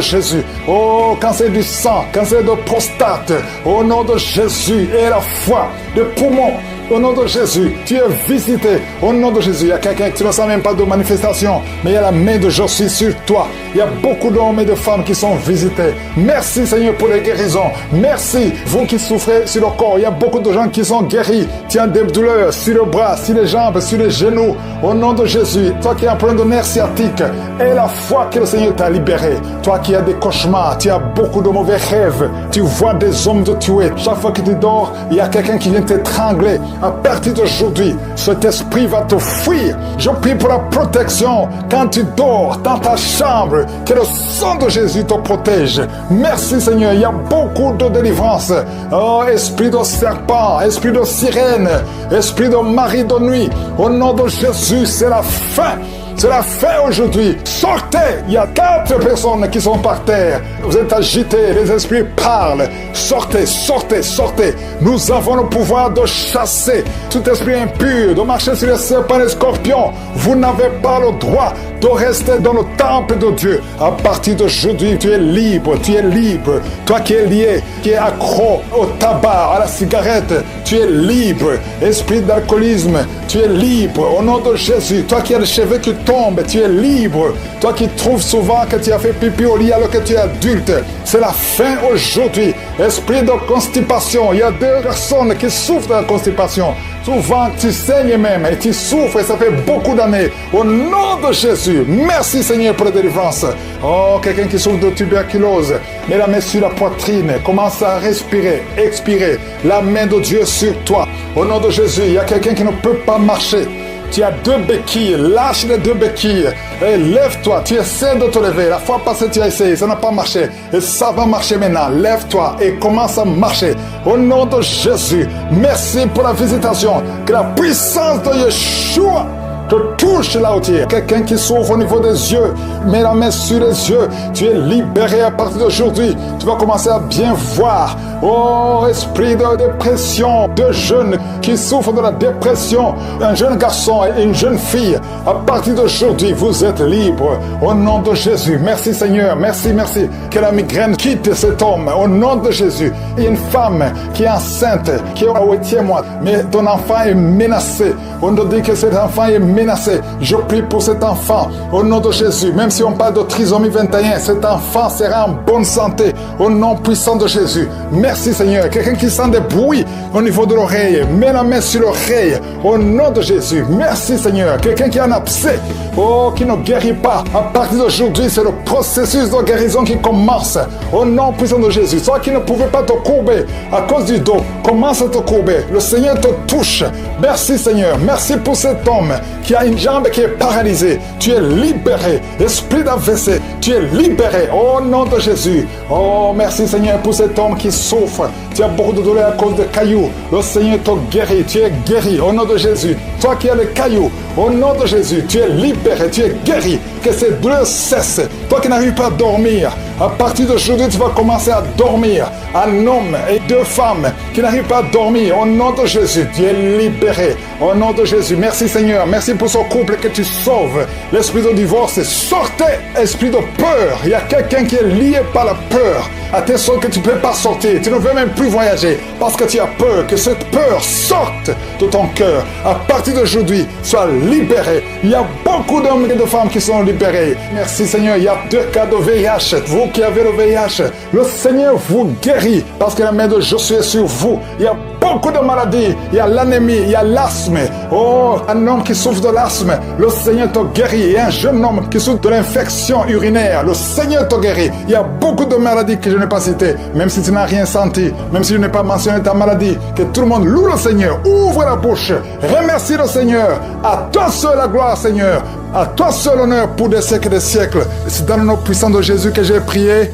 Jésus. Oh, cancer du sang, cancer de prostate, au nom de Jésus et la foi, de poumons. Au nom de Jésus, tu es visité. Au nom de Jésus, il y a quelqu'un qui ne sent même pas de manifestation, mais il y a la main de Jésus sur toi. Il y a beaucoup d'hommes et de femmes qui sont visités. Merci Seigneur pour les guérisons. Merci, vous qui souffrez sur le corps. Il y a beaucoup de gens qui sont guéris. Tu as des douleurs sur le bras, sur les jambes, sur les genoux. Au nom de Jésus, toi qui as un problème de nerf sciatique, et la foi que le Seigneur t'a libéré. Toi qui as des cauchemars, tu as beaucoup de mauvais rêves. Tu vois des hommes te tuer. Chaque fois que tu dors, il y a quelqu'un qui vient t'étrangler. À partir d'aujourd'hui, cet esprit va te fuir. Je prie pour la protection quand tu dors dans ta chambre. Que le sang de Jésus te protège. Merci Seigneur, il y a beaucoup de délivrance. Oh, esprit de serpent, esprit de sirène, esprit de mari de nuit. Au nom de Jésus, c'est la fin. C'est la fin aujourd'hui. Sortez. Il y a 4 personnes qui sont par terre. Vous êtes agités. Les esprits parlent. Sortez, sortez, sortez. Nous avons le pouvoir de chasser tout esprit impur, de marcher sur les serpents et les scorpions. Vous n'avez pas le droit de rester dans le temple de Dieu. À partir d'aujourd'hui, tu es libre. Tu es libre. Toi qui es lié, qui est accro au tabac, à la cigarette, tu es libre. Esprit d'alcoolisme, tu es libre. Au nom de Jésus, toi qui as les cheveux qui tombent, tu es libre. Toi qui trouves souvent que tu as fait pipi au lit alors que tu es adulte, c'est la fin aujourd'hui. Esprit de constipation, il y a 2 personnes qui souffrent de la constipation. Souvent, tu saignes même et tu souffres et ça fait beaucoup d'années. Au nom de Jésus, merci Seigneur pour la délivrance. Oh, quelqu'un qui souffre de tuberculose, mets la main sur la poitrine, commence à respirer, expirer. La main de Dieu sur toi. Au nom de Jésus, il y a quelqu'un qui ne peut pas marcher. Tu as 2 béquilles, lâche les 2 béquilles et lève-toi, tu essaies de te lever. La fois passée tu as essayé, ça n'a pas marché et ça va marcher maintenant. Lève-toi et commence à marcher. Au nom de Jésus, merci pour la visitation. Que la puissance de Yeshua te touche là où tu es. Quelqu'un qui souffre au niveau des yeux, mets la main sur les yeux. Tu es libéré à partir d'aujourd'hui. Tu vas commencer à bien voir. Oh, esprit de dépression, de jeunes qui souffrent de la dépression, un jeune garçon et une jeune fille, à partir d'aujourd'hui, vous êtes libres. Au nom de Jésus, merci Seigneur, merci, merci. Que la migraine quitte cet homme, au nom de Jésus. Il y a une femme qui est enceinte, qui est au 8e mois, mais ton enfant est menacé. On te dit que cet enfant est menacé. Je prie pour cet enfant, au nom de Jésus. Même si on parle de trisomie 21, cet enfant sera en bonne santé, au nom puissant de Jésus. Merci Seigneur. Quelqu'un qui sent des bruits au niveau de l'oreille, mets la main sur l'oreille, au nom de Jésus. Merci Seigneur. Quelqu'un qui a un abcès, oh, qui ne guérit pas. À partir d'aujourd'hui, c'est le processus de guérison qui commence, au nom puissant de Jésus. Toi qui ne pouvais pas te courber à cause du dos, commence à te courber. Le Seigneur te touche. Merci Seigneur. Merci pour cet homme qui a une jambe qui est paralysée. Tu es libéré. Esprit d'AVC, tu es libéré au nom de Jésus. Oh, merci Seigneur pour cet homme qui souffre. Tu as beaucoup de douleur à cause de cailloux. Le Seigneur te guérit. Tu es guéri au nom de Jésus. Toi qui as les cailloux, au nom de Jésus, tu es libéré, tu es guéri. Que ces douleurs cessent. Toi qui n'arrives pas à dormir, à partir d'aujourd'hui, tu vas commencer à dormir. Un homme et 2 femmes qui n'arrivent pas à dormir, au nom de Jésus, tu es libéré. Au nom de Jésus, merci Seigneur. Merci pour ce couple que tu sauves. L'esprit de divorce, sortez. Esprit de peur. Il y a quelqu'un qui est lié par la peur. À tes sortes que tu ne peux pas sortir. Tu ne veux même plus voyager parce que tu as peur. Que cette peur sorte de ton cœur. À partir d'aujourd'hui, sois libéré. Il y a beaucoup d'hommes et de femmes qui sont libérés. Merci Seigneur. Il y a 2 cas de VIH. Vous qui avez le VIH, le Seigneur vous guérit parce que la main de Josué est sur vous. Il y a beaucoup de maladies. Il y a l'anémie, il y a l'asthme. Oh, un homme qui souffre de l'asthme, le Seigneur te guérit. Et un jeune homme qui souffre de l'infection urinaire, le Seigneur te guérit. Il y a beaucoup de maladies que je n'ai pas citées, même si tu n'as rien senti, même si je n'ai pas mentionné ta maladie. Que tout le monde loue le Seigneur. Ouvre la bouche. Remercie le Seigneur. À toi seul la gloire, Seigneur. À toi seul l'honneur pour des siècles et des siècles. C'est dans le nom puissant de Jésus que j'ai prié.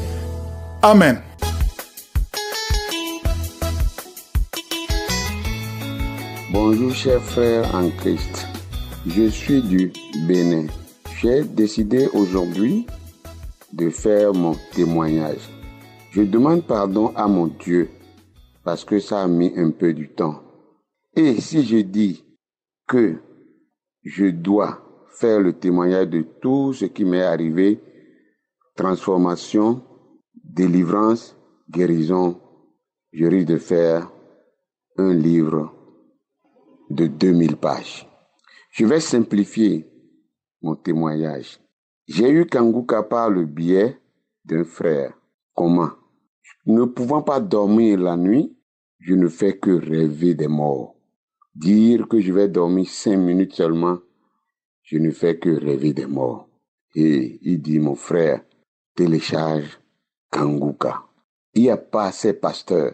Amen. Bonjour chers frères en Christ, je suis du Bénin. J'ai décidé aujourd'hui de faire mon témoignage. Je demande pardon à mon Dieu parce que ça a mis un peu du temps. Et si je dis que je dois faire le témoignage de tout ce qui m'est arrivé, transformation, délivrance, guérison, je risque de faire un livre de 2000 pages. Je vais simplifier mon témoignage. J'ai eu Kanguka par le biais d'un frère. Comment? Ne pouvant pas dormir la nuit, je ne fais que rêver des morts. Dire que je vais dormir 5 minutes seulement, je ne fais que rêver des morts. Et il dit, mon frère, télécharge Kanguka. Il n'y a pas assez pasteurs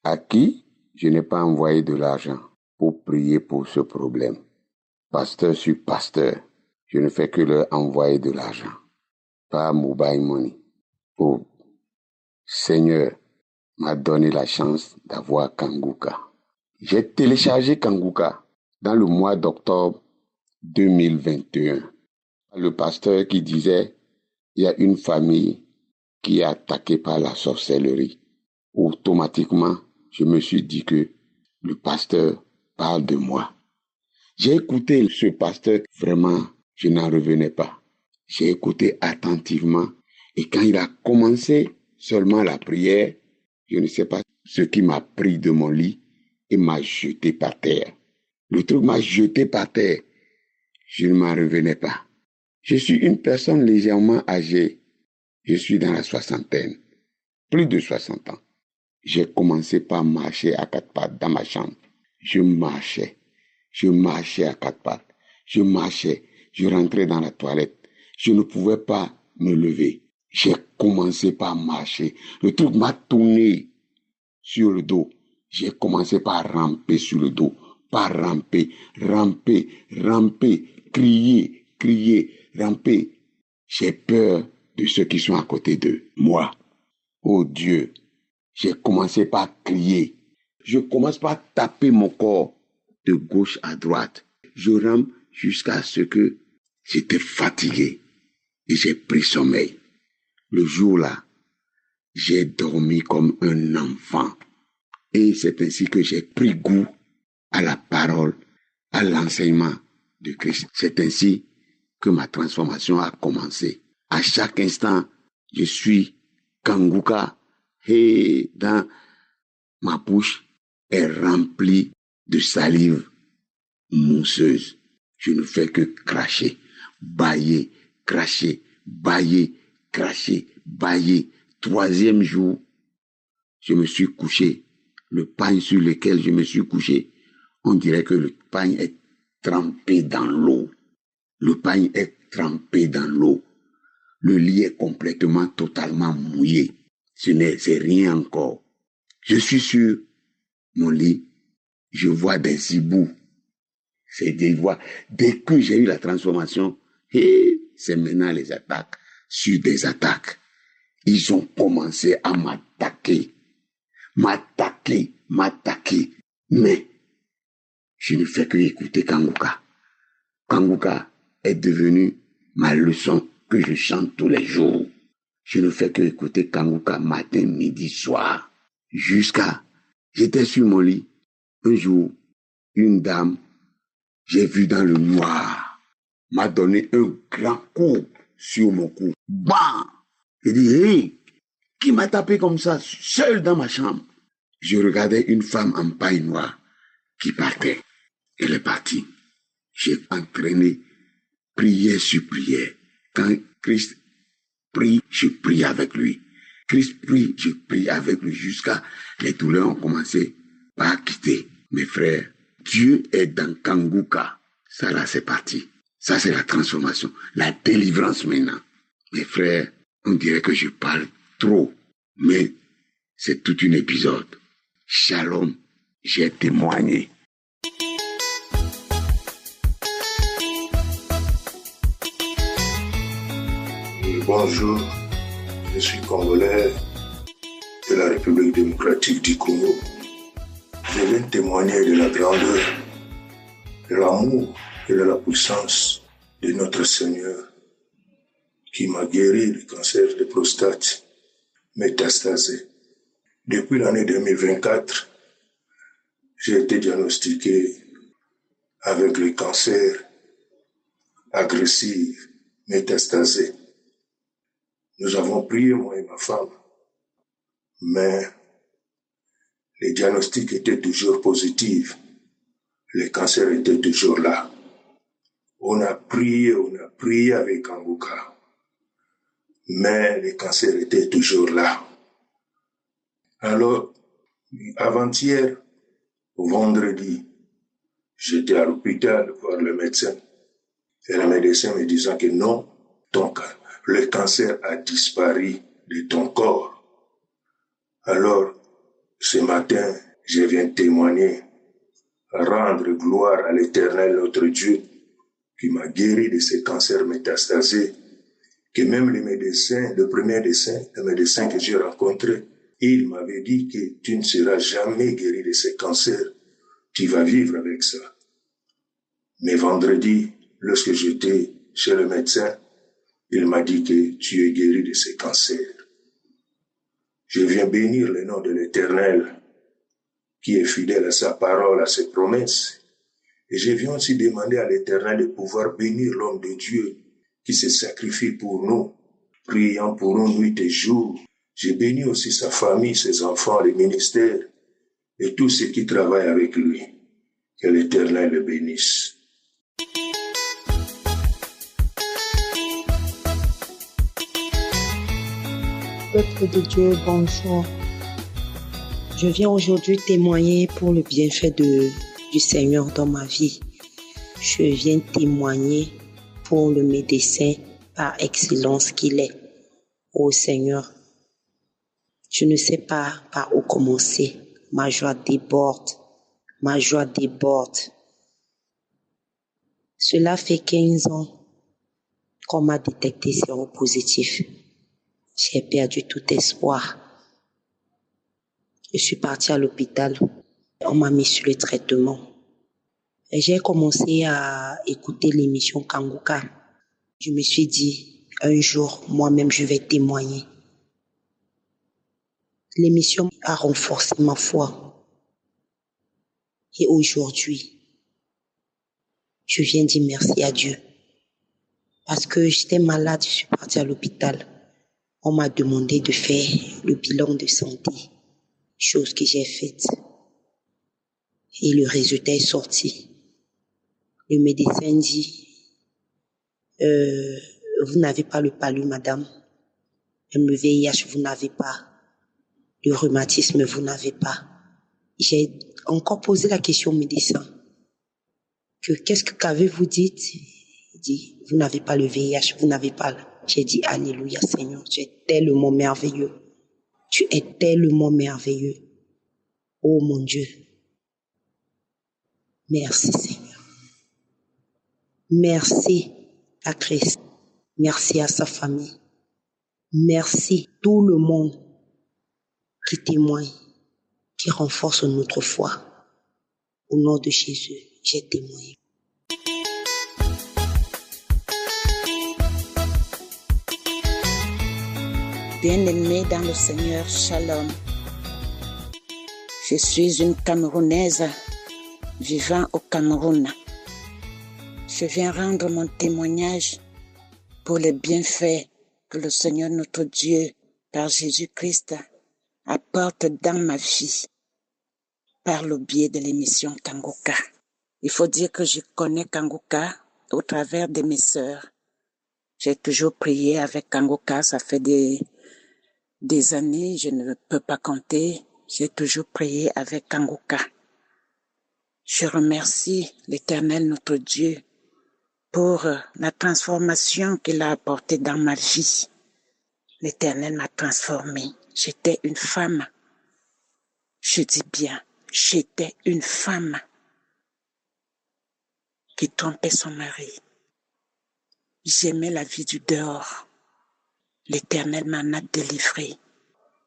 à qui je n'ai pas envoyé de l'argent pour prier pour ce problème. Pasteur sur pasteur, je ne fais que leur envoyer de l'argent, pas mobile money. Oh, Seigneur m'a donné la chance d'avoir Kanguka. J'ai téléchargé Kanguka dans le mois d'octobre 2021. le pasteur qui disait, il y a une famille qui est attaquée par la sorcellerie. Automatiquement, je me suis dit que le pasteur parle de moi. J'ai écouté ce pasteur, vraiment, je n'en revenais pas. J'ai écouté attentivement et quand il a commencé seulement la prière, je ne sais pas ce qui m'a pris de mon lit et m'a jeté par terre. Le truc m'a jeté par terre. Je ne m'en revenais pas. Je suis une personne légèrement âgée. Je suis dans la soixantaine. Plus de 60 ans. J'ai commencé par marcher à quatre pattes dans ma chambre. Je marchais à quatre pattes. Je marchais. Je rentrais dans la toilette. Je ne pouvais pas me lever. J'ai commencé par marcher. Le truc m'a tourné sur le dos. J'ai commencé par ramper sur le dos. Par ramper, crier, ramper. J'ai peur de ceux qui sont à côté de moi. Oh Dieu, j'ai commencé par crier. Je commence par taper mon corps de gauche à droite. Je rampe jusqu'à ce que j'étais fatigué et j'ai pris sommeil. Le jour-là, j'ai dormi comme un enfant. Et c'est ainsi que j'ai pris goût à la parole, à l'enseignement de Christ. C'est ainsi que ma transformation a commencé. À chaque instant, je suis Kanguka et dans ma bouche est remplie de salive mousseuse. Je ne fais que cracher, bâiller, cracher, bâiller, cracher, bâiller. 3e jour, je me suis couché. Le pain sur lequel je me suis couché, on dirait que le pain est trempé dans l'eau. Le pain est trempé dans l'eau. Le lit est complètement, totalement mouillé. C'est rien encore. Je suis sur mon lit, je vois des hiboux. C'est des voix. Dès que j'ai eu la transformation, c'est maintenant les attaques sur des attaques. Ils ont commencé à m'attaquer. Mais je ne fais que écouter Kanguka. Kanguka est devenu ma leçon que je chante tous les jours. Je ne fais que écouter Kanguka matin, midi, soir. J'étais sur mon lit. Un jour, une dame, j'ai vu dans le noir, m'a donné un grand coup sur mon cou. Bam! J'ai dit, hey, qui m'a tapé comme ça, seul dans ma chambre? Je regardais une femme en paille noire qui partait. Elle est partie. J'ai entraîné prière sur prière. Quand Christ prie, je prie avec lui. Christ prie, je prie avec lui jusqu'à les douleurs ont commencé par quitter. Mes frères, Dieu est dans Kanguka. Ça là, c'est parti. Ça, c'est la transformation, la délivrance maintenant. Mes frères, on dirait que je parle trop, mais c'est tout un épisode. Shalom, j'ai témoigné. Bonjour, je suis congolais de la République démocratique du Congo. Je viens témoigner de la grandeur, de l'amour et de la puissance de notre Seigneur qui m'a guéri du cancer de prostate métastasé. Depuis l'année 2024, j'ai été diagnostiqué avec le cancer agressif métastasé. Nous avons prié, moi et ma femme, mais les diagnostics étaient toujours positifs. Le cancer était toujours là. On a prié avec Kanguka, mais le cancer était toujours là. Alors, avant-hier, vendredi, j'étais à l'hôpital voir le médecin. Et le médecin me disant que non, le cancer a disparu de ton corps. Alors, ce matin, je viens témoigner, rendre gloire à l'Éternel, notre Dieu, qui m'a guéri de ce cancer métastasé, que même le premier médecin que j'ai rencontré, il m'avait dit que tu ne seras jamais guéri de ce cancer, tu vas vivre avec ça. Mais vendredi, lorsque j'étais chez le médecin. Il m'a dit que tu es guéri de ce cancer. Je viens bénir le nom de l'Éternel, qui est fidèle à sa parole, à ses promesses. Et je viens aussi demander à l'Éternel de pouvoir bénir l'homme de Dieu qui se sacrifie pour nous, priant pour nous nuit et jour. Je bénis aussi sa famille, ses enfants, les ministères et tous ceux qui travaillent avec lui. Que l'Éternel le bénisse. Peuple de Dieu, bonjour. Je viens aujourd'hui témoigner pour le bienfait du Seigneur dans ma vie. Je viens témoigner pour le médecin par excellence qu'il est. Ô Seigneur, je ne sais pas par où commencer. Ma joie déborde. Ma joie déborde. Cela fait 15 ans qu'on m'a détecté séropositif. J'ai perdu tout espoir. Je suis partie à l'hôpital. On m'a mis sur le traitement. Et j'ai commencé à écouter l'émission Kanguka. Je me suis dit, un jour, moi-même, je vais témoigner. L'émission a renforcé ma foi. Et aujourd'hui, je viens dire merci à Dieu. Parce que j'étais malade, je suis partie à l'hôpital. On m'a demandé de faire le bilan de santé, chose que j'ai faite. Et le résultat est sorti. Le médecin dit, vous n'avez pas le palu, madame. Le VIH, vous n'avez pas. Le rhumatisme, vous n'avez pas. J'ai encore posé la question au médecin. Qu'avez-vous dit? Il dit, vous n'avez pas le VIH, vous n'avez pas. J'ai dit, alléluia Seigneur, tu es tellement merveilleux. Tu es tellement merveilleux. Oh mon Dieu. Merci Seigneur. Merci à Christ. Merci à sa famille. Merci tout le monde qui témoigne, qui renforce notre foi. Au nom de Jésus, j'ai témoigné. Bien-aimés dans le Seigneur, Shalom. Je suis une Camerounaise vivant au Cameroun. Je viens rendre mon témoignage pour les bienfaits que le Seigneur notre Dieu, par Jésus-Christ, apporte dans ma vie par le biais de l'émission Kanguka. Il faut dire que je connais Kanguka au travers de mes sœurs. J'ai toujours prié avec Kanguka, ça fait des années, je ne peux pas compter. J'ai toujours prié avec Kanguka. Je remercie l'Éternel notre Dieu pour la transformation qu'il a apportée dans ma vie. L'Éternel m'a transformée. J'étais une femme. Je dis bien, j'étais une femme qui trompait son mari. J'aimais la vie du dehors. L'Éternel m'en a délivré.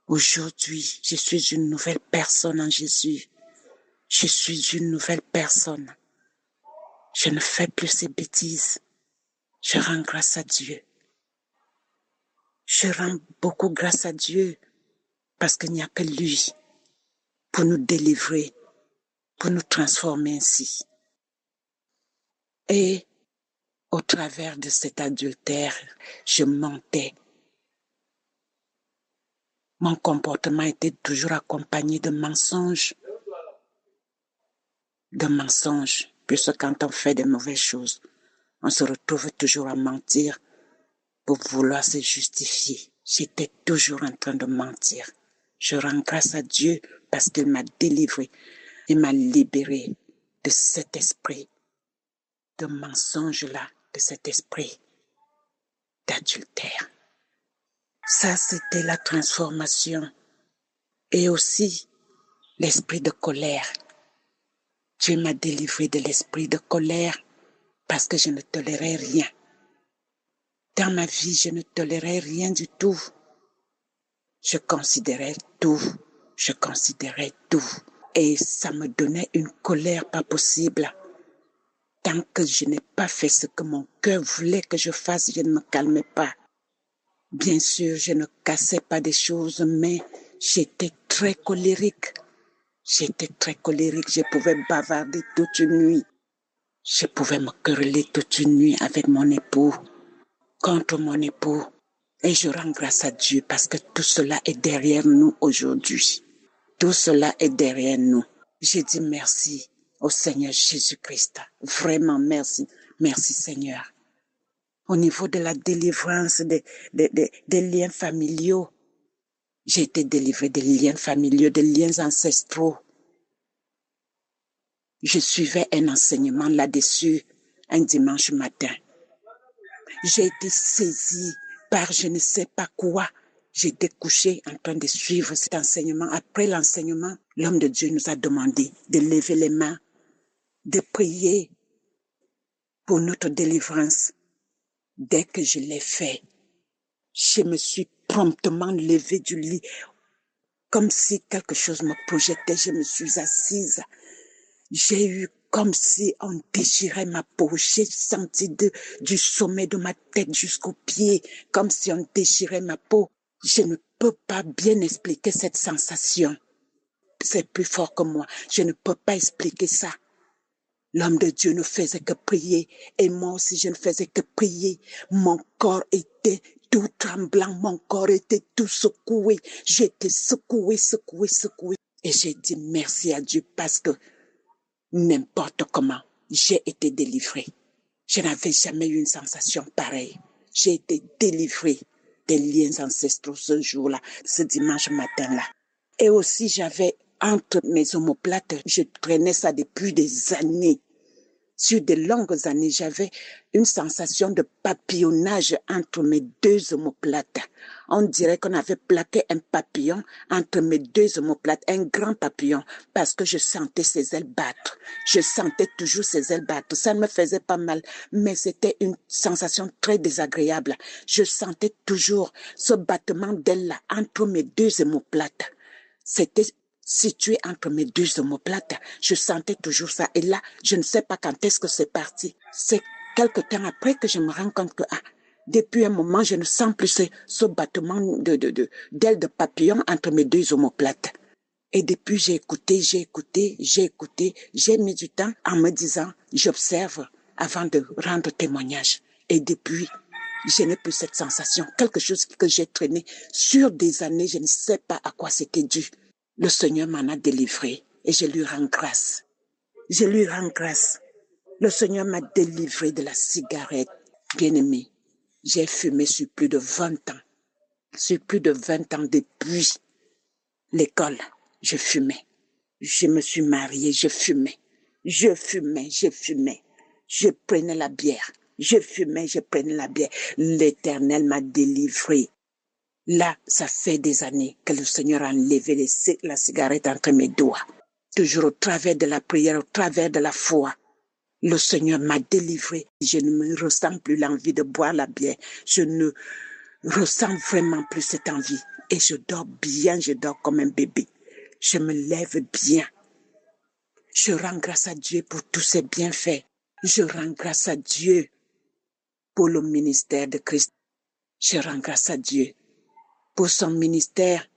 Aujourd'hui, je suis une nouvelle personne en Jésus. Je suis une nouvelle personne. Je ne fais plus ces bêtises. Je rends grâce à Dieu. Je rends beaucoup grâce à Dieu parce qu'il n'y a que lui pour nous délivrer, pour nous transformer ainsi. Et au travers de cet adultère, je mentais. Mon comportement était toujours accompagné de mensonges. De mensonges, puisque quand on fait de mauvaises choses, on se retrouve toujours à mentir pour vouloir se justifier. J'étais toujours en train de mentir. Je rends grâce à Dieu parce qu'il m'a délivré. Il m'a libéré de cet esprit de mensonge-là, de cet esprit d'adultère. Ça, c'était la transformation. Et aussi, l'esprit de colère. Dieu m'a délivré de l'esprit de colère parce que je ne tolérais rien. Dans ma vie, je ne tolérais rien du tout. Je considérais tout. Et ça me donnait une colère pas possible. tant que je n'ai pas fait ce que mon cœur voulait que je fasse, je ne me calmais pas. Bien sûr, je ne cassais pas des choses, mais j'étais très colérique. J'étais très colérique. Je pouvais bavarder toute une nuit. Je pouvais me quereller toute une nuit avec mon époux, contre mon époux. Et je rends grâce à Dieu parce que tout cela est derrière nous aujourd'hui. Tout cela est derrière nous. Je dis merci au Seigneur Jésus-Christ. Vraiment merci. Merci Seigneur. Au niveau de la délivrance des liens familiaux, j'ai été délivrée des liens familiaux, des liens ancestraux. Je suivais un enseignement là-dessus un dimanche matin. J'ai été saisie par je ne sais pas quoi. J'étais couchée en train de suivre cet enseignement. Après l'enseignement, l'homme de Dieu nous a demandé de lever les mains, de prier pour notre délivrance. Dès que je l'ai fait, je me suis promptement levée du lit, comme si quelque chose me projetait. Je me suis assise. J'ai eu comme si on déchirait ma peau. J'ai senti du sommet de ma tête jusqu'aux pieds, comme si on déchirait ma peau. Je ne peux pas bien expliquer cette sensation. C'est plus fort que moi. Je ne peux pas expliquer ça. L'homme de Dieu ne faisait que prier. Et moi aussi, je ne faisais que prier. Mon corps était tout tremblant. Mon corps était tout secoué. J'étais secoué. Et j'ai dit merci à Dieu parce que n'importe comment, j'ai été délivrée. Je n'avais jamais eu une sensation pareille. J'ai été délivrée des liens ancestraux ce jour-là, ce dimanche matin-là. Et aussi, j'avais entre mes omoplates, je traînais ça depuis des années. Sur de longues années, j'avais une sensation de papillonnage entre mes deux omoplates. On dirait qu'on avait plaqué un papillon entre mes deux omoplates, un grand papillon, parce que je sentais ses ailes battre. Je sentais toujours ses ailes battre. Ça ne me faisait pas mal, mais c'était une sensation très désagréable. Je sentais toujours ce battement d'ailes-là entre mes deux omoplates. C'était situé entre mes deux omoplates. Je sentais toujours ça. Et là, je ne sais pas quand est-ce que c'est parti. C'est quelque temps après que je me rends compte que, depuis un moment, je ne sens plus ce battement d'ailes de papillon entre mes deux omoplates. Et depuis, j'ai mis du temps en me disant, j'observe avant de rendre témoignage. Et depuis, je n'ai plus cette sensation. Quelque chose que j'ai traîné sur des années, je ne sais pas à quoi c'était dû. Le Seigneur m'en a délivré et je lui rends grâce. Je lui rends grâce. Le Seigneur m'a délivré de la cigarette. Bien-aimé, j'ai fumé sur plus de 20 ans. Sur plus de 20 ans depuis l'école, je fumais. Je me suis mariée, je fumais. Je prenais la bière. Je prenais la bière. L'Éternel m'a délivré. Là, ça fait des années que le Seigneur a enlevé la cigarette entre mes doigts. Toujours au travers de la prière, au travers de la foi. Le Seigneur m'a délivré. Je ne me ressens plus l'envie de boire la bière. Je ne ressens vraiment plus cette envie. Et je dors bien, je dors comme un bébé. Je me lève bien. Je rends grâce à Dieu pour tous ses bienfaits. Je rends grâce à Dieu pour le ministère de Christ. Je rends grâce à Dieu pour son ministère,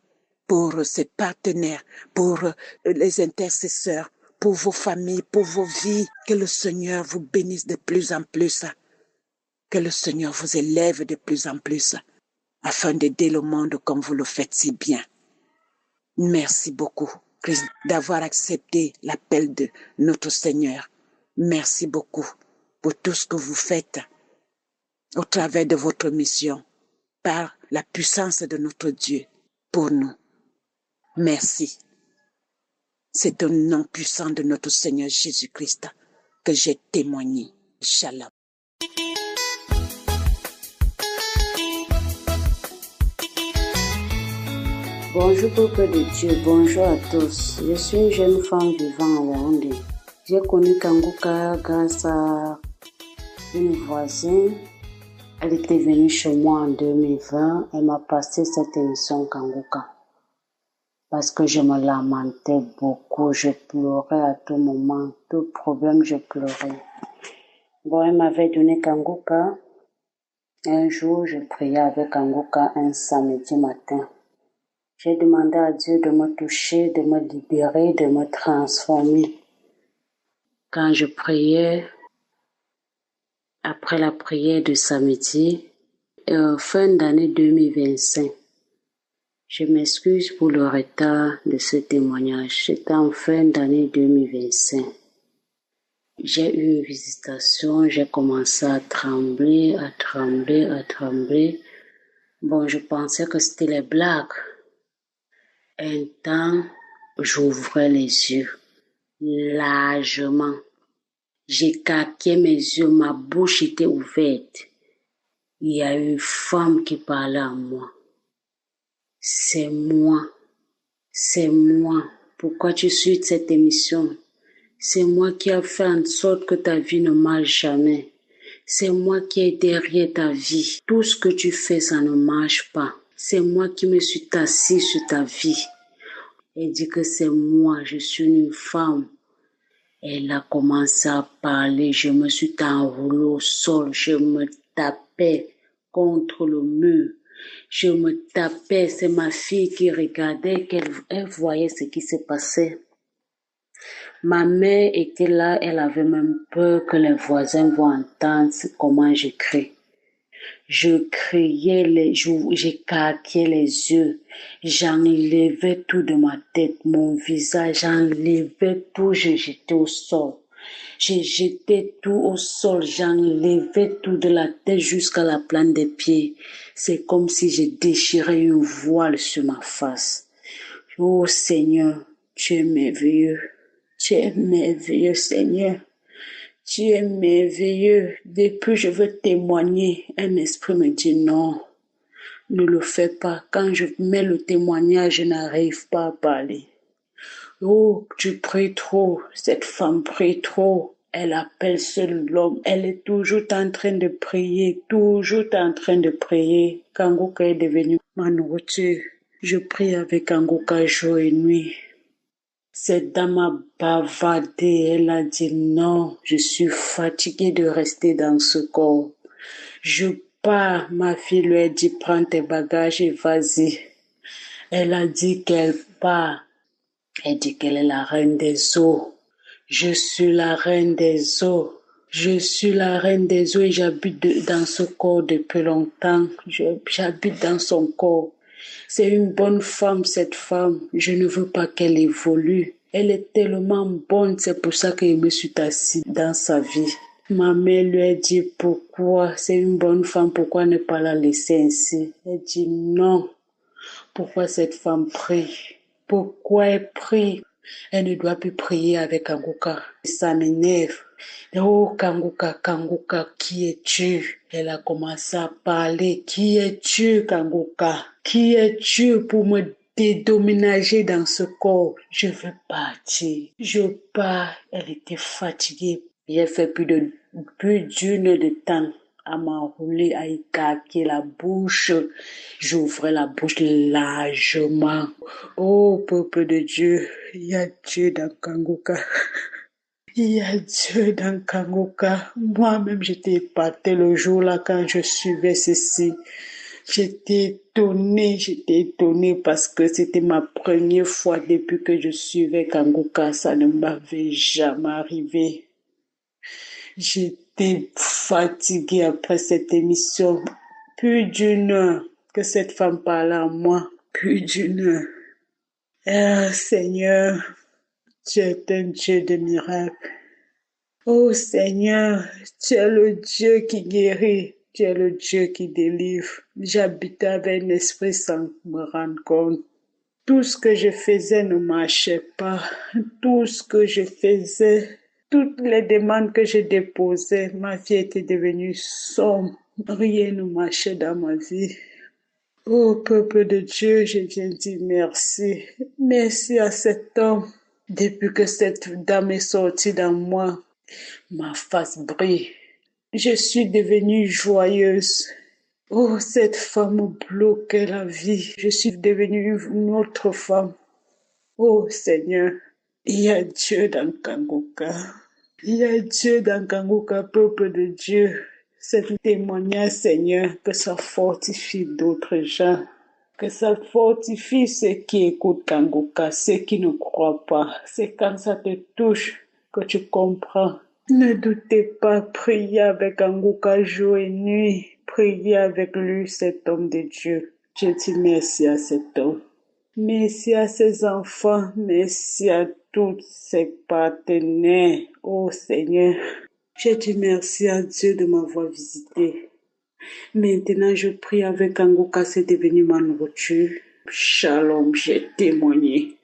pour ses partenaires, pour les intercesseurs, pour vos familles, pour vos vies. Que le Seigneur vous bénisse de plus en plus. Que le Seigneur vous élève de plus en plus, afin d'aider le monde comme vous le faites si bien. Merci beaucoup, Christ, d'avoir accepté l'appel de notre Seigneur. Merci beaucoup pour tout ce que vous faites au travers de votre mission, par la puissance de notre Dieu pour nous. Merci. C'est au nom puissant de notre Seigneur Jésus-Christ que j'ai témoigné. Shalom. Bonjour peuple de Dieu, bonjour à tous. Je suis une jeune femme vivant à Yaoundé. J'ai connu Kanguka grâce à une voisine. Elle était venue chez moi en 2020. Elle m'a passé cette émission Kanguka. Parce que je me lamentais beaucoup. Je pleurais à tout moment. Tout problème, je pleurais. Bon, elle m'avait donné Kanguka. Un jour, je priais avec Kanguka un samedi matin. J'ai demandé à Dieu de me toucher, de me libérer, de me transformer. Quand je priais, après la prière de samedi, fin d'année 2025, je m'excuse pour le retard de ce témoignage. C'était en fin d'année 2025. J'ai eu une visitation, j'ai commencé à trembler. Bon, je pensais que c'était les blagues. Un temps, j'ouvrais les yeux largement. J'écarquais mes yeux, ma bouche était ouverte. Il y a une femme qui parlait à moi. C'est moi. Pourquoi tu suis cette émission? C'est moi qui ai fait en sorte que ta vie ne marche jamais. C'est moi qui est derrière ta vie. Tout ce que tu fais, ça ne marche pas. C'est moi qui me suis assis sur ta vie. Elle dit que c'est moi, je suis une femme. Elle a commencé à parler, je me suis enroulée au sol, je me tapais contre le mur. Je me tapais, c'est ma fille qui regardait, elle voyait ce qui se passait. Ma mère était là, elle avait même peur que les voisins vont entendre comment je crie. Je criais, j'écarquais les yeux, j'enlevais tout de ma tête, mon visage, j'enlevais tout, je jetais au sol. J'ai jeté tout au sol, j'enlevais tout de la tête jusqu'à la plante des pieds. C'est comme si je déchirais une voile sur ma face. Oh Seigneur, tu es merveilleux. Tu es merveilleux, Seigneur. Tu es merveilleux. Depuis, je veux témoigner. Un esprit me dit non, ne le fais pas. Quand je mets le témoignage, je n'arrive pas à parler. Oh, tu pries trop. Cette femme prie trop. Elle appelle seul l'homme. Elle est toujours en train de prier. Kanguka est devenue ma nourriture. Je prie avec Kanguka jour et nuit. Cette dame a bavardé, elle a dit non, je suis fatiguée de rester dans ce corps. Je pars, ma fille lui a dit prends tes bagages et vas-y. Elle a dit qu'elle part. Elle dit qu'elle est la reine des eaux. Je suis la reine des eaux. Je suis la reine des eaux et j'habite dans ce corps depuis longtemps. J'habite dans son corps. C'est une bonne femme, cette femme. Je ne veux pas qu'elle évolue. Elle est tellement bonne, c'est pour ça que je me suis assise dans sa vie. Ma mère lui a dit pourquoi, c'est une bonne femme, pourquoi ne pas la laisser ainsi? Elle dit non. Pourquoi cette femme prie? Pourquoi elle prie? Elle ne doit plus prier avec Kanguka. Ça m'énerve. Oh Kanguka, qui es-tu? Elle a commencé à parler. Qui es-tu, Kanguka? Qui es-tu pour me dédoménager dans ce corps? Je veux partir. Je pars. Elle était fatiguée. J'ai fait plus d'une heure de temps à m'enrouler, à écarquer la bouche. J'ouvrais la bouche largement. Oh, peuple de Dieu, il y a Dieu dans Kanguka. Il y a Dieu dans Kanguka. Moi-même, j'étais épatée le jour-là quand je suivais ceci. J'étais étonnée parce que c'était ma première fois depuis que je suivais Kanguka. Ça ne m'avait jamais arrivé. J'étais fatiguée après cette émission. Plus d'une heure que cette femme parlait à moi. Plus d'une heure. Ah, Seigneur, tu es un Dieu de miracles. Oh Seigneur, tu es le Dieu qui guérit. Tu es le Dieu qui délivre. J'habitais avec un esprit sans me rendre compte. Tout ce que je faisais ne marchait pas. Tout ce que je faisais, toutes les demandes que je déposais, ma vie était devenue sombre. Rien ne marchait dans ma vie. Oh peuple de Dieu, je viens dire merci. Merci à cet homme. Depuis que cette dame est sortie dans moi, ma face brille. Je suis devenue joyeuse. Oh, cette femme me bloquait la vie. Je suis devenue une autre femme. Oh Seigneur, il y a Dieu dans Kanguka. Il y a Dieu dans Kanguka, peuple de Dieu. C'est un témoignage, Seigneur, que ça fortifie d'autres gens. Que ça fortifie ceux qui écoutent Kanguka, ceux qui ne croient pas. C'est quand ça te touche que tu comprends. Ne doutez pas, priez avec Kanguka jour et nuit. Priez avec lui, cet homme de Dieu. Je dis merci à cet homme. Merci à ses enfants. Merci à tous ses partenaires. Oh Seigneur, je dis merci à Dieu de m'avoir visité. Maintenant, je prie avec Kanguka, c'est devenu ma nourriture. Shalom, j'ai témoigné.